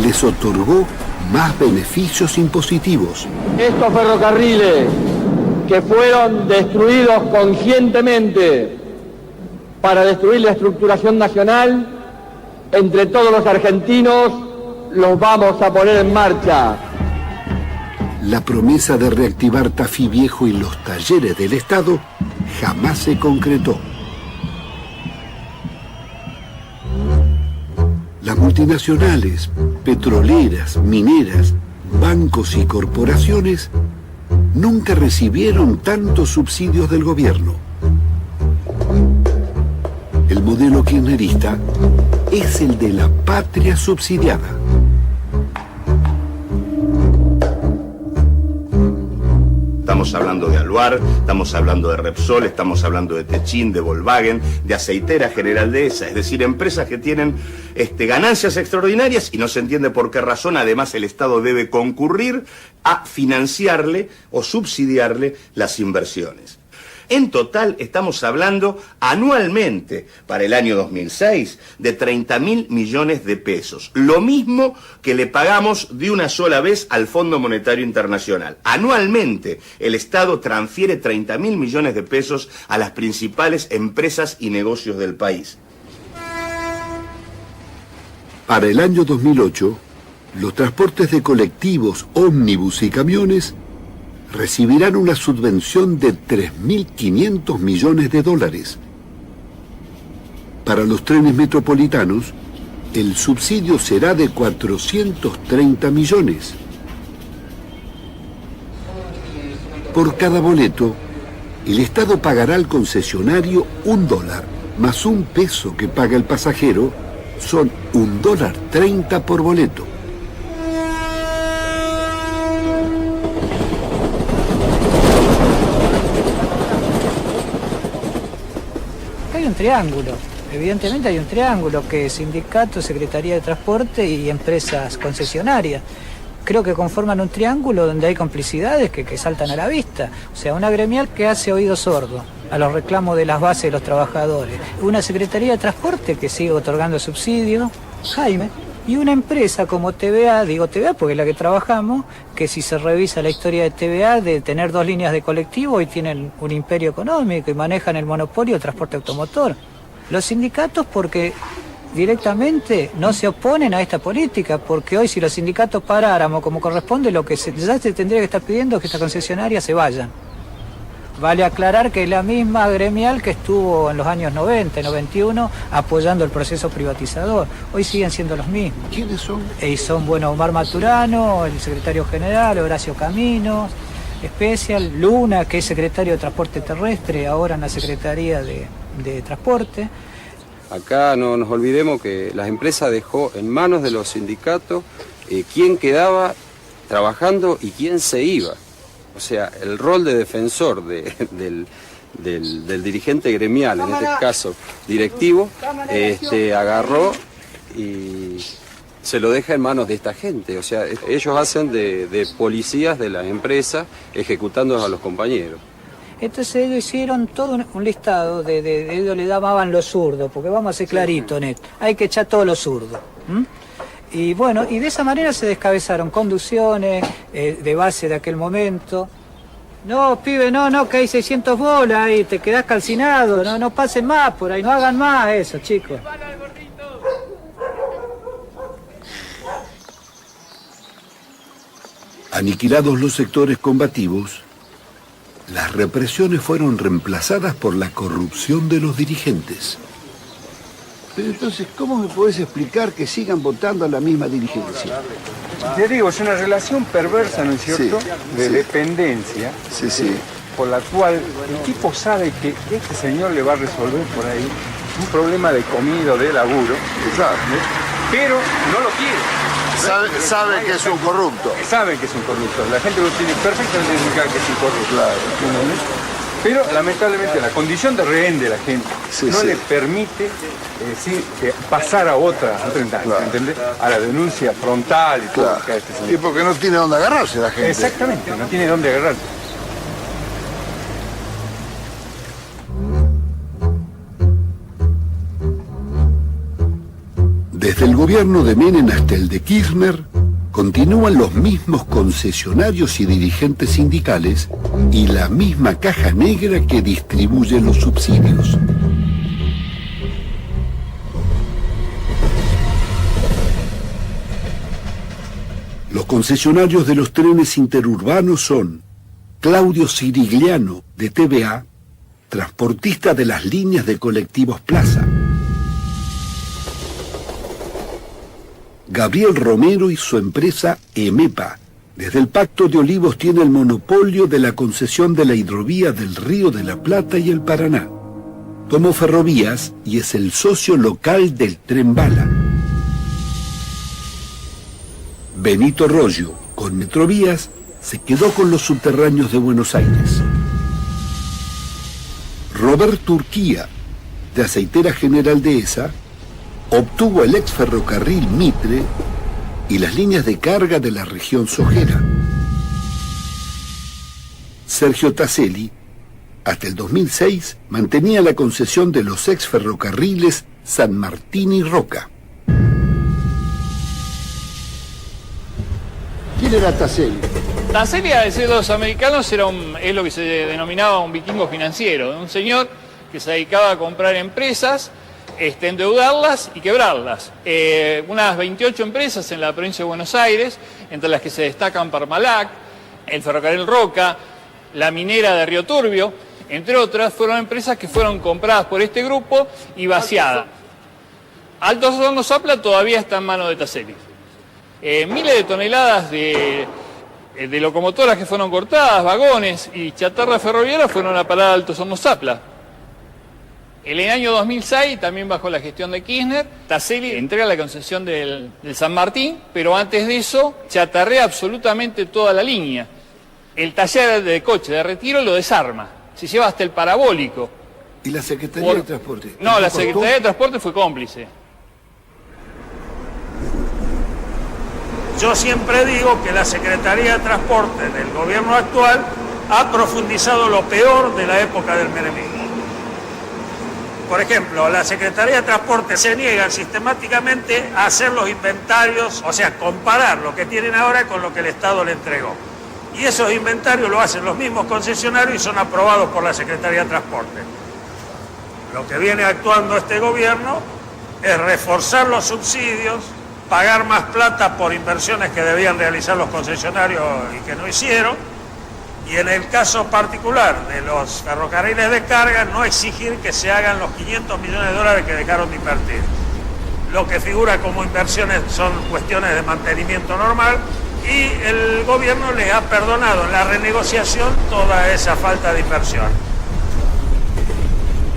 les otorgó más beneficios impositivos. Estos ferrocarriles que fueron destruidos conscientemente para destruir la estructuración nacional, entre todos los argentinos los vamos a poner en marcha. La promesa de reactivar Tafí Viejo y los talleres del Estado jamás se concretó. Las multinacionales, petroleras, mineras, bancos y corporaciones nunca recibieron tantos subsidios del gobierno. El modelo kirchnerista es el de la patria subsidiada. Estamos hablando de Aluar, estamos hablando de Repsol, estamos hablando de Techin, de Volkswagen, de Aceitera General Dehesa, es decir, empresas que tienen ganancias extraordinarias y no se entiende por qué razón. Además, el Estado debe concurrir a financiarle o subsidiarle las inversiones. En total estamos hablando anualmente para el año 2006 de 30.000 millones de pesos. Lo mismo que le pagamos de una sola vez al Fondo Monetario Internacional. Anualmente el Estado transfiere 30.000 millones de pesos a las principales empresas y negocios del país. Para el año 2008, los transportes de colectivos, ómnibus y camiones recibirán una subvención de 3.500 millones de dólares. Para los trenes metropolitanos, el subsidio será de 430 millones. Por cada boleto, el Estado pagará al concesionario $1, más $1 que paga el pasajero, son $1.30 por boleto. Hay un triángulo, evidentemente hay un triángulo que es sindicato, Secretaría de Transporte y empresas concesionarias. Creo que conforman un triángulo donde hay complicidades que saltan a la vista. O sea, una gremial que hace oído sordo a los reclamos de las bases de los trabajadores. Una Secretaría de Transporte que sigue otorgando subsidios, Jaime, y una empresa como TVA, digo TVA porque es la que trabajamos, que si se revisa la historia de TVA, de tener 2 líneas de colectivo, hoy tienen un imperio económico y manejan el monopolio del transporte automotor. Los sindicatos porque directamente no se oponen a esta política, porque hoy si los sindicatos paráramos como corresponde, lo que ya se tendría que estar pidiendo es que estas concesionarias se vayan. Vale aclarar que es la misma gremial que estuvo en los años 90 y 91 apoyando el proceso privatizador. Hoy siguen siendo los mismos. ¿Quiénes son? Y son, bueno, Omar Maturano, el secretario general, Horacio Caminos, Especial, Luna, que es secretario de Transporte Terrestre, ahora en la Secretaría de Transporte. Acá no nos olvidemos que la empresa dejó en manos de los sindicatos quién quedaba trabajando y quién se iba. O sea, el rol de defensor del dirigente gremial, en este caso directivo, agarró y se lo deja en manos de esta gente. O sea, ellos hacen de policías de la empresa ejecutando a los compañeros. Entonces ellos hicieron todo un listado de ellos le llamaban los zurdos, porque vamos a ser claritos en esto, hay que echar todos los zurdos. Y bueno, y de esa manera se descabezaron conducciones de base de aquel momento. No, pibe, no, que hay 600 bolas y te quedás calcinado, no pasen más por ahí, no hagan más eso, chicos. Aniquilados los sectores combativos, las represiones fueron reemplazadas por la corrupción de los dirigentes. Pero entonces, ¿cómo me podés explicar que sigan votando a la misma dirigencia? Te digo, es una relación perversa, ¿no es cierto?, de dependencia, por la cual el tipo sabe que este señor le va a resolver por ahí un problema de comida o de laburo, pero no lo quiere. Sabe que es un corrupto. Saben que es un corrupto. La gente lo tiene perfectamente identificado que es un corrupto. Pero lamentablemente la condición de rehén de la gente no le permite pasar a otra instancia, ¿entendés? A la denuncia frontal y todo. Y porque no tiene dónde agarrarse la gente. Exactamente, no tiene dónde agarrarse. Desde el gobierno de Menem hasta el de Kirchner, continúan los mismos concesionarios y dirigentes sindicales y la misma caja negra que distribuye los subsidios. Los concesionarios de los trenes interurbanos son Claudio Cirigliano, de TVA, transportista de las líneas de colectivos Plaza; Gabriel Romero y su empresa EMEPA. Desde el Pacto de Olivos tiene el monopolio de la concesión de la hidrovía del Río de la Plata y el Paraná. Tomó Ferrovías y es el socio local del Tren Bala. Benito Rollo, con Metrovías, se quedó con los subterráneos de Buenos Aires. Roberto Urquía, de Aceitera General Dehesa, obtuvo el ex ferrocarril Mitre y las líneas de carga de la región sojera. Sergio Taselli, hasta el 2006, mantenía la concesión de los ex ferrocarriles San Martín y Roca. ¿Quién era Taselli? Taselli, a decir de los americanos, es lo que se denominaba un vikingo financiero, un señor que se dedicaba a comprar empresas, endeudarlas y quebrarlas. Unas 28 empresas en la provincia de Buenos Aires, entre las que se destacan Parmalat, el ferrocarril Roca, la minera de Río Turbio, entre otras, fueron empresas que fueron compradas por este grupo y vaciadas. Altos Hornos Zapla todavía está en manos de Taselli. Miles de toneladas de locomotoras que fueron cortadas, vagones y chatarra ferroviaria fueron a parar a Altos Hornos Zapla. En el año 2006, también bajo la gestión de Kirchner, Taselli entrega la concesión del San Martín, pero antes de eso chatarrea absolutamente toda la línea. El taller de coche de Retiro lo desarma, se lleva hasta el parabólico. ¿Y la Secretaría de Transporte? No, la Secretaría de Transporte fue cómplice. Yo siempre digo que la Secretaría de Transporte del gobierno actual ha profundizado lo peor de la época del menemismo. Por ejemplo, la Secretaría de Transporte se niega sistemáticamente a hacer los inventarios, o sea, comparar lo que tienen ahora con lo que el Estado le entregó. Y esos inventarios lo hacen los mismos concesionarios y son aprobados por la Secretaría de Transporte. Lo que viene actuando este gobierno es reforzar los subsidios, pagar más plata por inversiones que debían realizar los concesionarios y que no hicieron, y en el caso particular de los ferrocarriles de carga, no exigir que se hagan los 500 millones de dólares que dejaron de invertir. Lo que figura como inversiones son cuestiones de mantenimiento normal, y el gobierno les ha perdonado en la renegociación toda esa falta de inversión.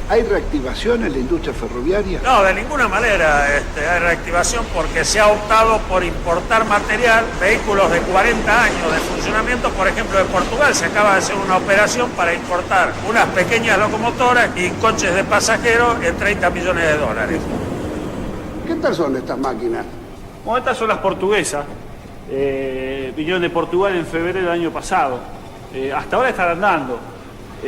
¿Hay reactivación en la industria ferroviaria? No, de ninguna manera hay reactivación, porque se ha optado por importar material, vehículos de 40 años de funcionamiento. Por ejemplo, en Portugal se acaba de hacer una operación para importar unas pequeñas locomotoras y coches de pasajeros en 30 millones de dólares. ¿Qué tal son estas máquinas? Bueno, estas son las portuguesas. Vinieron de Portugal en febrero del año pasado. Hasta ahora están andando.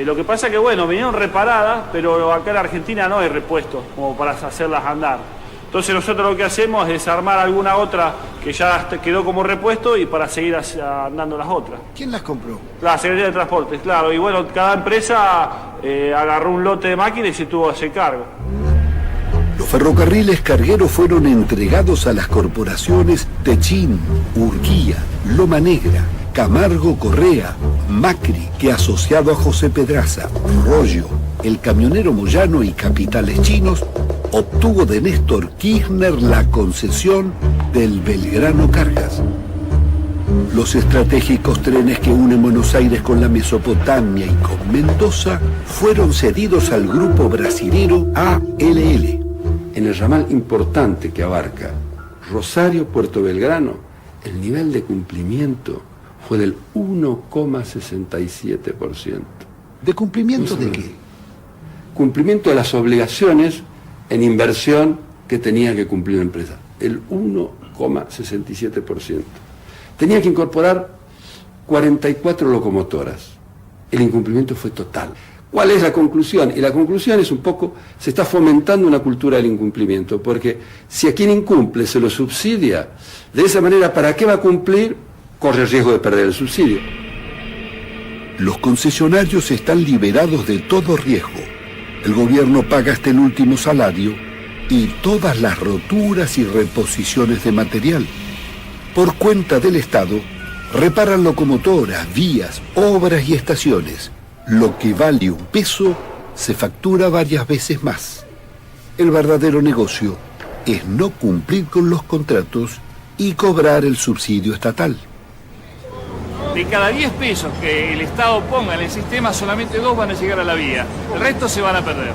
Lo que pasa es que, bueno, vinieron reparadas, pero acá en Argentina no hay repuestos como para hacerlas andar. Entonces nosotros lo que hacemos es armar alguna otra que ya quedó como repuesto y para seguir andando las otras. ¿Quién las compró? La Secretaría de Transportes, claro. Y bueno, cada empresa agarró un lote de máquinas y se tuvo a hacer cargo. Los ferrocarriles cargueros fueron entregados a las corporaciones Techín, Urquía, Loma Negra, Camargo Correa, Macri, que asociado a José Pedraza, Rollo, el camionero Moyano y capitales chinos, obtuvo de Néstor Kirchner la concesión del Belgrano Cargas. Los estratégicos trenes que unen Buenos Aires con la Mesopotamia y con Mendoza fueron cedidos al grupo brasilero ALL. En el ramal importante que abarca Rosario-Puerto Belgrano, el nivel de cumplimiento fue del 1,67%. ¿De cumplimiento de qué? Cumplimiento de las obligaciones en inversión que tenía que cumplir la empresa. El 1,67%. Tenía que incorporar 44 locomotoras. El incumplimiento fue total. ¿Cuál es la conclusión? Y la conclusión es un poco, se está fomentando una cultura del incumplimiento, porque si a quien incumple se lo subsidia, de esa manera, ¿para qué va a cumplir? Corre el riesgo de perder el subsidio. Los concesionarios están liberados de todo riesgo. El gobierno paga hasta el último salario y todas las roturas y reposiciones de material. Por cuenta del Estado, reparan locomotoras, vías, obras y estaciones. Lo que vale un peso se factura varias veces más. El verdadero negocio es no cumplir con los contratos y cobrar el subsidio estatal. De cada 10 pesos que el Estado ponga en el sistema, solamente 2 van a llegar a la vía. El resto se van a perder.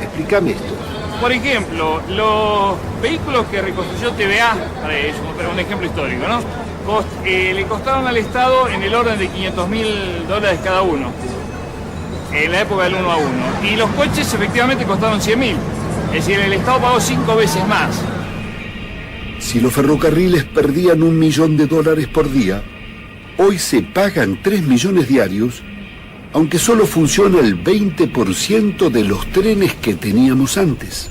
Explícame esto. Por ejemplo, los vehículos que reconstruyó TVA, para un ejemplo histórico, ¿no? Le costaron al Estado en el orden de $500.000 cada uno, en la época del 1 a 1. Y los coches efectivamente costaron 100.000. Es decir, el Estado pagó 5 veces más. Si los ferrocarriles perdían $1 millón por día, hoy se pagan 3 millones diarios, aunque solo funciona el 20% de los trenes que teníamos antes.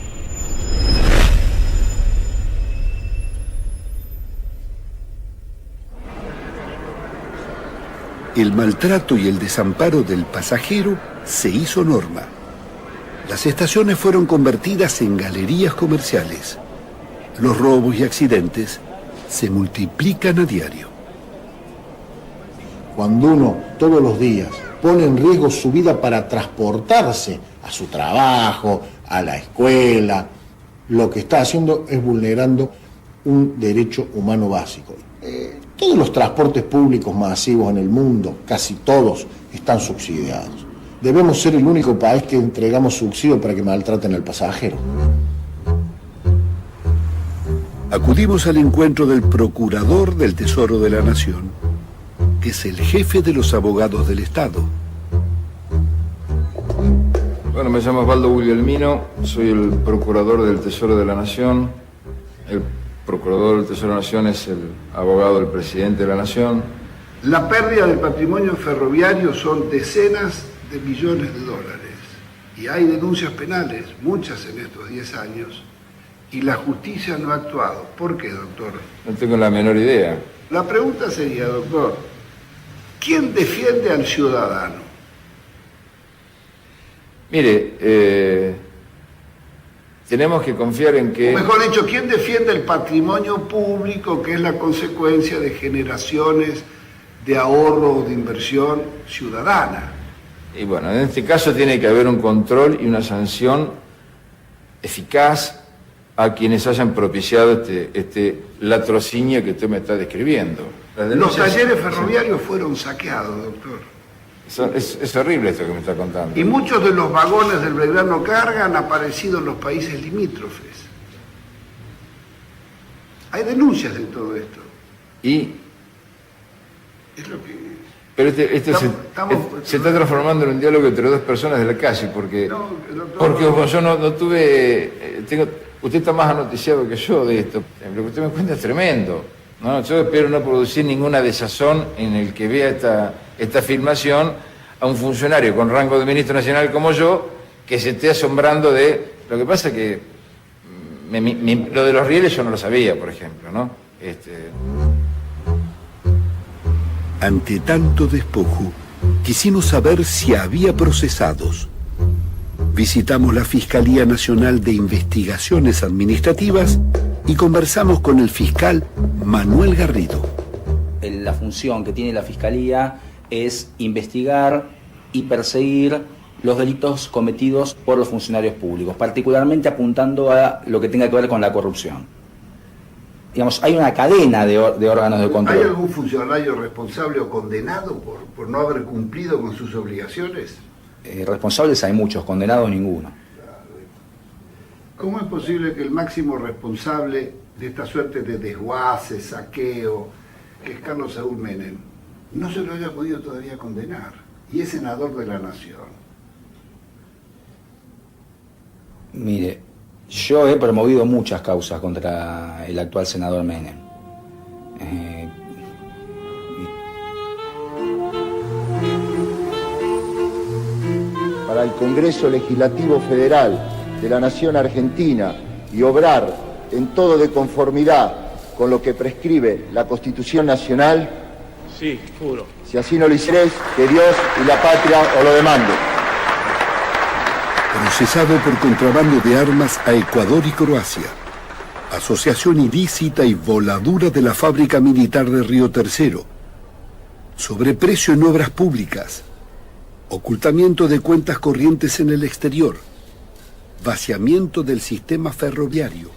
El maltrato y el desamparo del pasajero se hizo norma. Las estaciones fueron convertidas en galerías comerciales. Los robos y accidentes se multiplican a diario. Cuando uno todos los días pone en riesgo su vida para transportarse a su trabajo, a la escuela, lo que está haciendo es vulnerando un derecho humano básico. Todos los transportes públicos masivos en el mundo, casi todos, están subsidiados. Debemos ser el único país que entregamos subsidio para que maltraten al pasajero. Acudimos al encuentro del Procurador del Tesoro de la Nación, que es el jefe de los abogados del Estado. Bueno, me llamo Osvaldo Guglielmino, soy el Procurador del Tesoro de la Nación. El Procurador del Tesoro de la Nación es el abogado del Presidente de la Nación. La pérdida del patrimonio ferroviario son decenas de millones de dólares. Y hay denuncias penales, muchas en estos 10 años, y la justicia no ha actuado. ¿Por qué, doctor? No tengo la menor idea. La pregunta sería, doctor, ¿quién defiende al ciudadano? Mire, tenemos que confiar en que... Mejor dicho, ¿quién defiende el patrimonio público, que es la consecuencia de generaciones de ahorro o de inversión ciudadana? Y bueno, en este caso tiene que haber un control y una sanción eficaz a quienes hayan propiciado este latrocinio que usted me está describiendo. Los talleres ferroviarios fueron saqueados, doctor. Es horrible esto que me está contando. Y muchos de los vagones del Belgrano Carga han aparecido en los países limítrofes. Hay denuncias de todo esto. Y... Es lo que... Pero se está transformando en un diálogo entre dos personas de la calle, porque yo no tuve... usted está más anoticiado que yo de esto. Lo que usted me cuenta es tremendo, ¿no? Yo espero no producir ninguna desazón en el que vea esta filmación a un funcionario con rango de ministro nacional como yo, que se esté asombrando de... Lo que pasa es que lo de los rieles yo no lo sabía, por ejemplo, ¿no? Ante tanto despojo, quisimos saber si había procesados. Visitamos la Fiscalía Nacional de Investigaciones Administrativas y conversamos con el fiscal Manuel Garrido. La función que tiene la Fiscalía es investigar y perseguir los delitos cometidos por los funcionarios públicos, particularmente apuntando a lo que tenga que ver con la corrupción. Digamos, hay una cadena de órganos de control. ¿Hay algún funcionario responsable o condenado por no haber cumplido con sus obligaciones? Responsables hay muchos, condenados ninguno. ¿Cómo es posible que el máximo responsable de esta suerte de desguace, saqueo, que es Carlos Saúl Menem, no se lo haya podido todavía condenar? Y es senador de la Nación. Mire, yo he promovido muchas causas contra el actual senador Menem. Para el Congreso Legislativo Federal de la Nación Argentina y obrar en todo de conformidad con lo que prescribe la Constitución Nacional. Sí, juro. Si así no lo hicieres, que Dios y la patria os lo demanden. Procesado por contrabando de armas a Ecuador y Croacia. Asociación ilícita y voladura de la fábrica militar de Río Tercero. Sobreprecio en obras públicas. Ocultamiento de cuentas corrientes en el exterior. Vaciamiento del sistema ferroviario.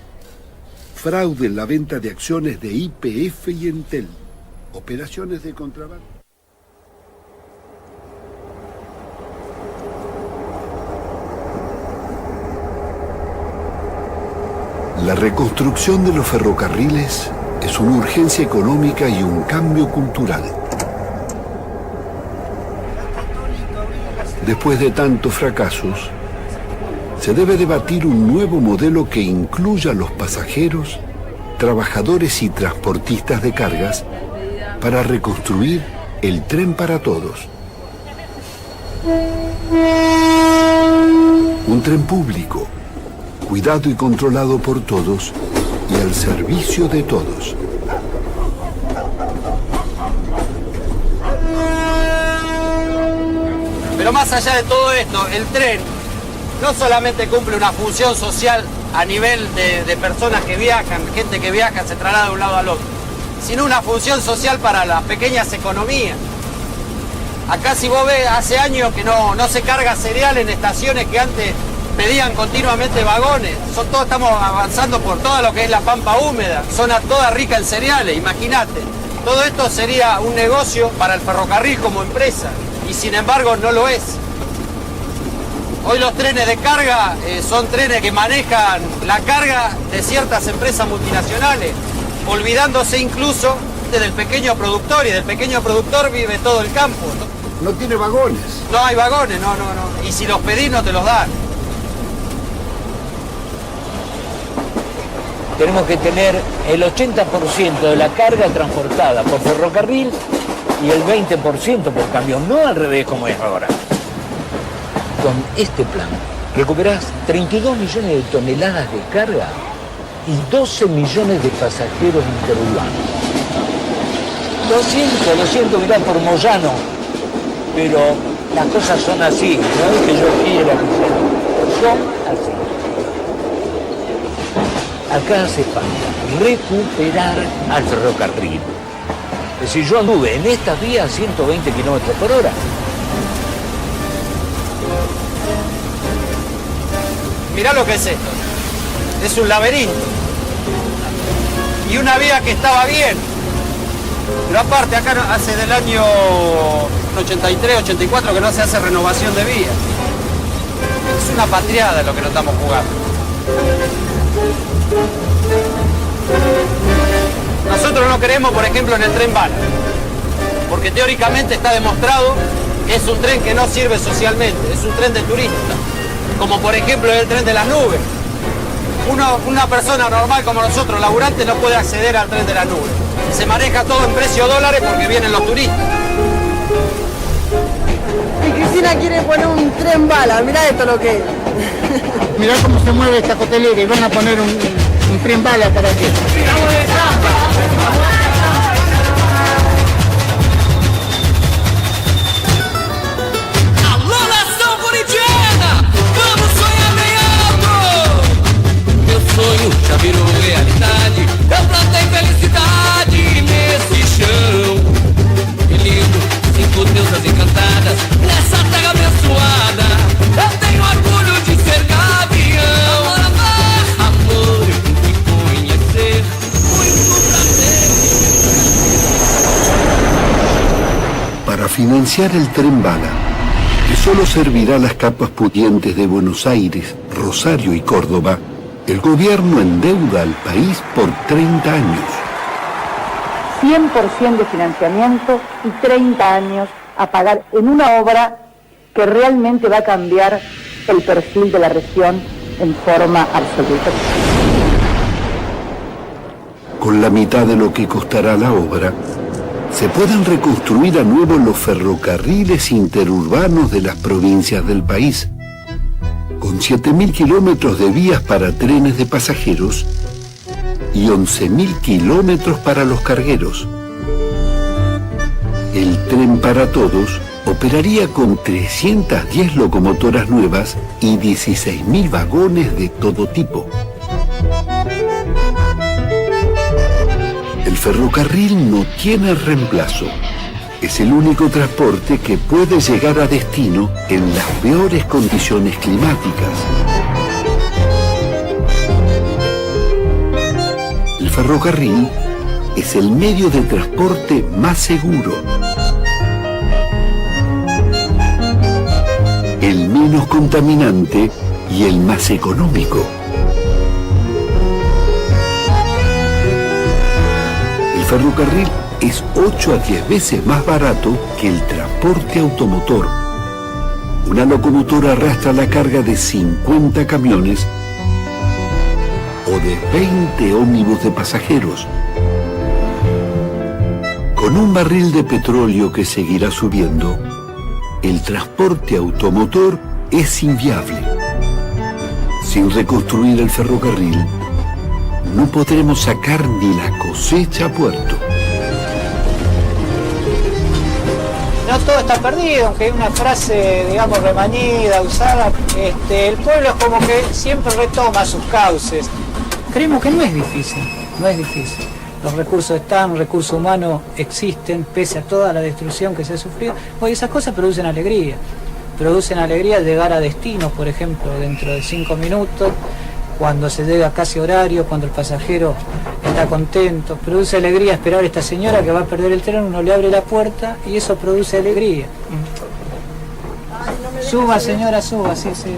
Fraude en la venta de acciones de YPF y Entel. Operaciones de contrabando. La reconstrucción de los ferrocarriles es una urgencia económica y un cambio cultural. Después de tantos fracasos, se debe debatir un nuevo modelo que incluya a los pasajeros, trabajadores y transportistas de cargas para reconstruir el tren para todos. Un tren público, cuidado y controlado por todos y al servicio de todos. Pero más allá de todo esto, el tren no solamente cumple una función social a nivel de personas que viajan, gente que viaja, se traslada de un lado al otro, sino una función social para las pequeñas economías. Acá si vos ves, hace años que no se carga cereal en estaciones que antes pedían continuamente vagones. Estamos avanzando por todo lo que es la pampa húmeda, zona toda rica en cereales, imagínate. Todo esto sería un negocio para el ferrocarril como empresa, y sin embargo no lo es. Hoy los trenes de carga son trenes que manejan la carga de ciertas empresas multinacionales, olvidándose incluso del pequeño productor, y del pequeño productor vive todo el campo, ¿no? No tiene vagones. No hay vagones, no. Y si los pedís no te los dan. Tenemos que tener el 80% de la carga transportada por ferrocarril y el 20% por camión, no al revés como es ahora. Con este plan recuperás 32 millones de toneladas de carga y 12 millones de pasajeros interurbanos. Lo siento, mirá, por Moyano, pero las cosas son así, no es que yo quiera que sean, son así. Acá hace falta recuperar al ferrocarril. Es decir, yo anduve en estas vías a 120 kilómetros por hora. Mirá lo que es esto. Es un laberinto. Y una vía que estaba bien. Pero aparte, acá hace del año 83, 84 que no se hace renovación de vías. Es una patriada lo que nos estamos jugando. Nosotros no creemos, por ejemplo, en el tren bala. Porque teóricamente está demostrado que es un tren que no sirve socialmente. Es un tren de turistas. Como por ejemplo el tren de las nubes. Una persona normal como nosotros, laburante, no puede acceder al tren de las nubes. Se maneja todo en precio dólares porque vienen los turistas. Y Cristina quiere poner un tren bala, mirá esto lo que es. Mirá cómo se mueve esta cotelera y van a poner un tren bala para qué. Sonho já virou realidade. Eu plantei felicidade nesse chão. Que lindo, 5 deusas encantadas nessa terra abençoada. Eu tenho orgulho de ser gavião. Amor, eu fui conhecer. Muito prazer. Para financiar el tren bala, que solo servirá a las capas pudientes de Buenos Aires, Rosario y Córdoba, el gobierno endeuda al país por 30 años. 100% de financiamiento y 30 años a pagar en una obra que realmente va a cambiar el perfil de la región en forma absoluta. Con la mitad de lo que costará la obra, se pueden reconstruir a nuevo los ferrocarriles interurbanos de las provincias del país, con 7.000 kilómetros de vías para trenes de pasajeros y 11.000 kilómetros para los cargueros. El tren para todos operaría con 310 locomotoras nuevas y 16.000 vagones de todo tipo. El ferrocarril no tiene reemplazo. Es el único transporte que puede llegar a destino en las peores condiciones climáticas. El ferrocarril es el medio de transporte más seguro, el menos contaminante y el más económico. El ferrocarril es 8 a 10 veces más barato que el transporte automotor. Una locomotora arrastra la carga de 50 camiones o de 20 ómnibus de pasajeros. Con un barril de petróleo que seguirá subiendo, el transporte automotor es inviable. Sin reconstruir el ferrocarril, no podremos sacar ni la cosecha a puerto. No todo está perdido, aunque hay una frase, digamos, remanida, usada. El pueblo es como que siempre retoma sus cauces. Creemos que no es difícil, no es difícil. Los recursos están, los recursos humanos existen, pese a toda la destrucción que se ha sufrido. Pues esas cosas producen alegría. Producen alegría llegar a destino, por ejemplo, dentro de 5 minutos, cuando se llega casi horario, cuando el pasajero está contento. Produce alegría esperar a esta señora que va a perder el tren, uno le abre la puerta y eso produce alegría. Suba, señora, suba, sí, sí.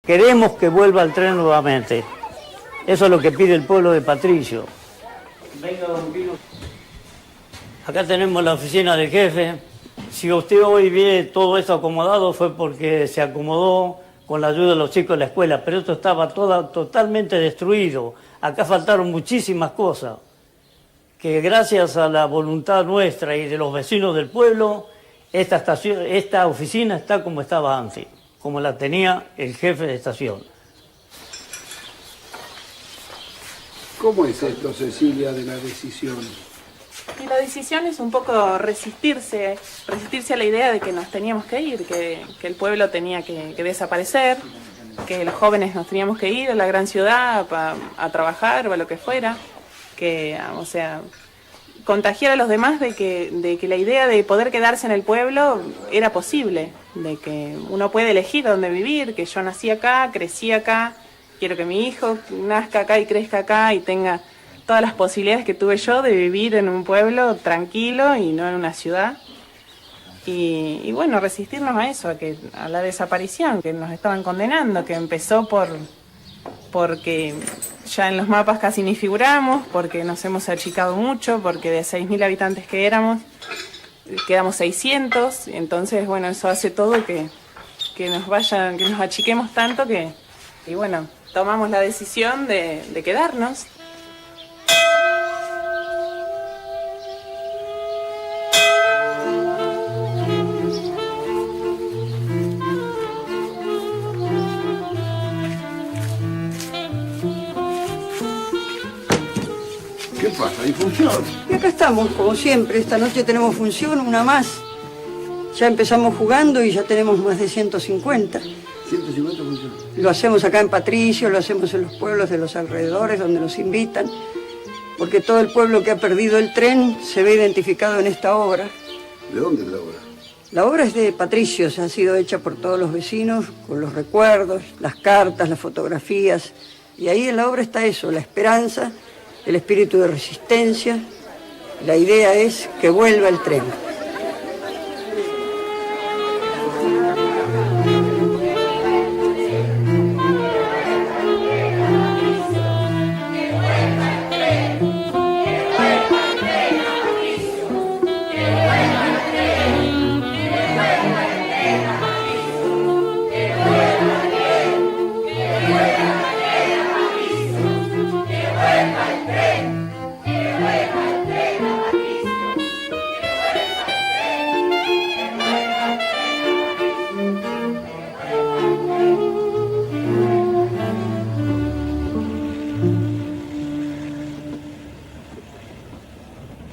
Queremos que vuelva el tren nuevamente. Eso es lo que pide el pueblo de Patricio. Venga, don Pino. Acá tenemos la oficina del jefe. Si usted hoy ve todo esto acomodado fue porque se acomodó con la ayuda de los chicos de la escuela, pero esto estaba totalmente destruido. Acá faltaron muchísimas cosas, que gracias a la voluntad nuestra y de los vecinos del pueblo, esta oficina está como estaba antes, como la tenía el jefe de estación. ¿Cómo es esto, Cecilia, de la decisión? Y la decisión es un poco resistirse a la idea de que nos teníamos que ir, que el pueblo tenía que desaparecer, que los jóvenes nos teníamos que ir a la gran ciudad a trabajar o a lo que fuera, o sea, contagiar a los demás de que la idea de poder quedarse en el pueblo era posible, de que uno puede elegir dónde vivir, que yo nací acá, crecí acá, quiero que mi hijo nazca acá y crezca acá y tenga todas las posibilidades que tuve yo de vivir en un pueblo tranquilo y no en una ciudad. Y bueno, resistirnos a eso, a la desaparición que nos estaban condenando, que empezó porque ya en los mapas casi ni figuramos, porque nos hemos achicado mucho, porque de 6.000 habitantes que éramos, quedamos 600, entonces bueno, eso hace todo que nos achiquemos tanto y bueno, tomamos la decisión de quedarnos. ¿Qué pasa? ¿Hay función? Y acá estamos, como siempre. Esta noche tenemos función, una más. Ya empezamos jugando y ya tenemos más de 150. 150 funciones. Lo hacemos acá en Patricio, lo hacemos en los pueblos de los alrededores donde nos invitan, porque todo el pueblo que ha perdido el tren se ve identificado en esta obra. ¿De dónde es la obra? La obra es de Patricio, ha sido hecha por todos los vecinos, con los recuerdos, las cartas, las fotografías. Y ahí en la obra está eso, la esperanza, el espíritu de resistencia. La idea es que vuelva el tren.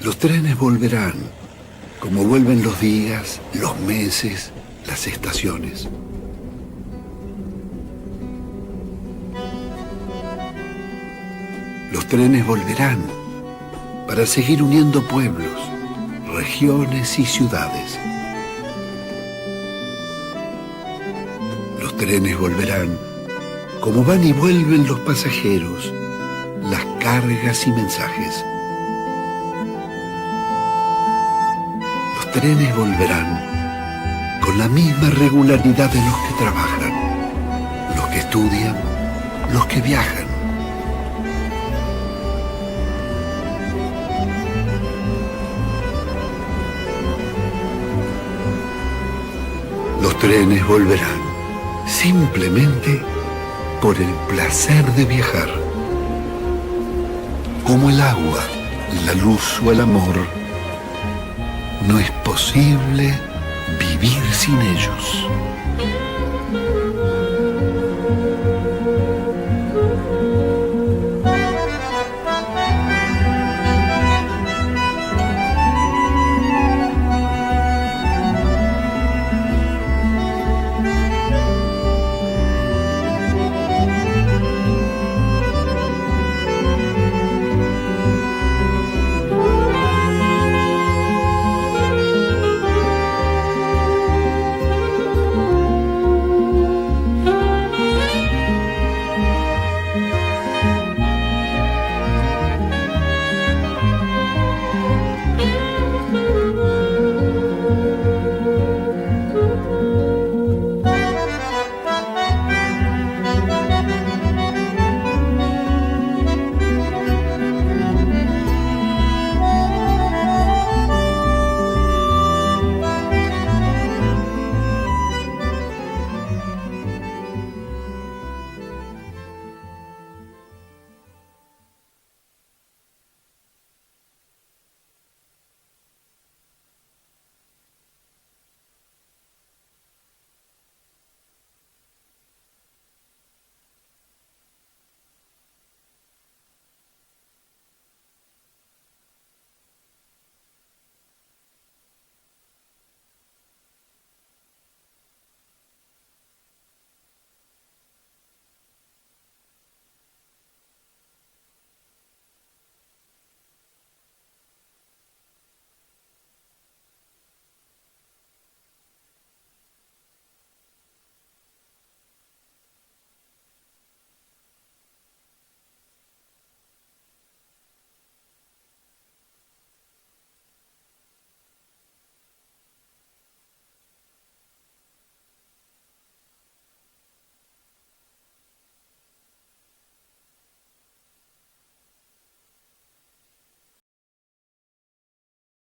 Los trenes volverán, como vuelven los días, los meses, las estaciones. Los trenes volverán para seguir uniendo pueblos, regiones y ciudades. Los trenes volverán como van y vuelven los pasajeros, las cargas y mensajes. Los trenes volverán con la misma regularidad de los que trabajan, los que estudian, los que viajan. Los trenes volverán simplemente por el placer de viajar. Como el agua, la luz o el amor, no es posible vivir sin ellos.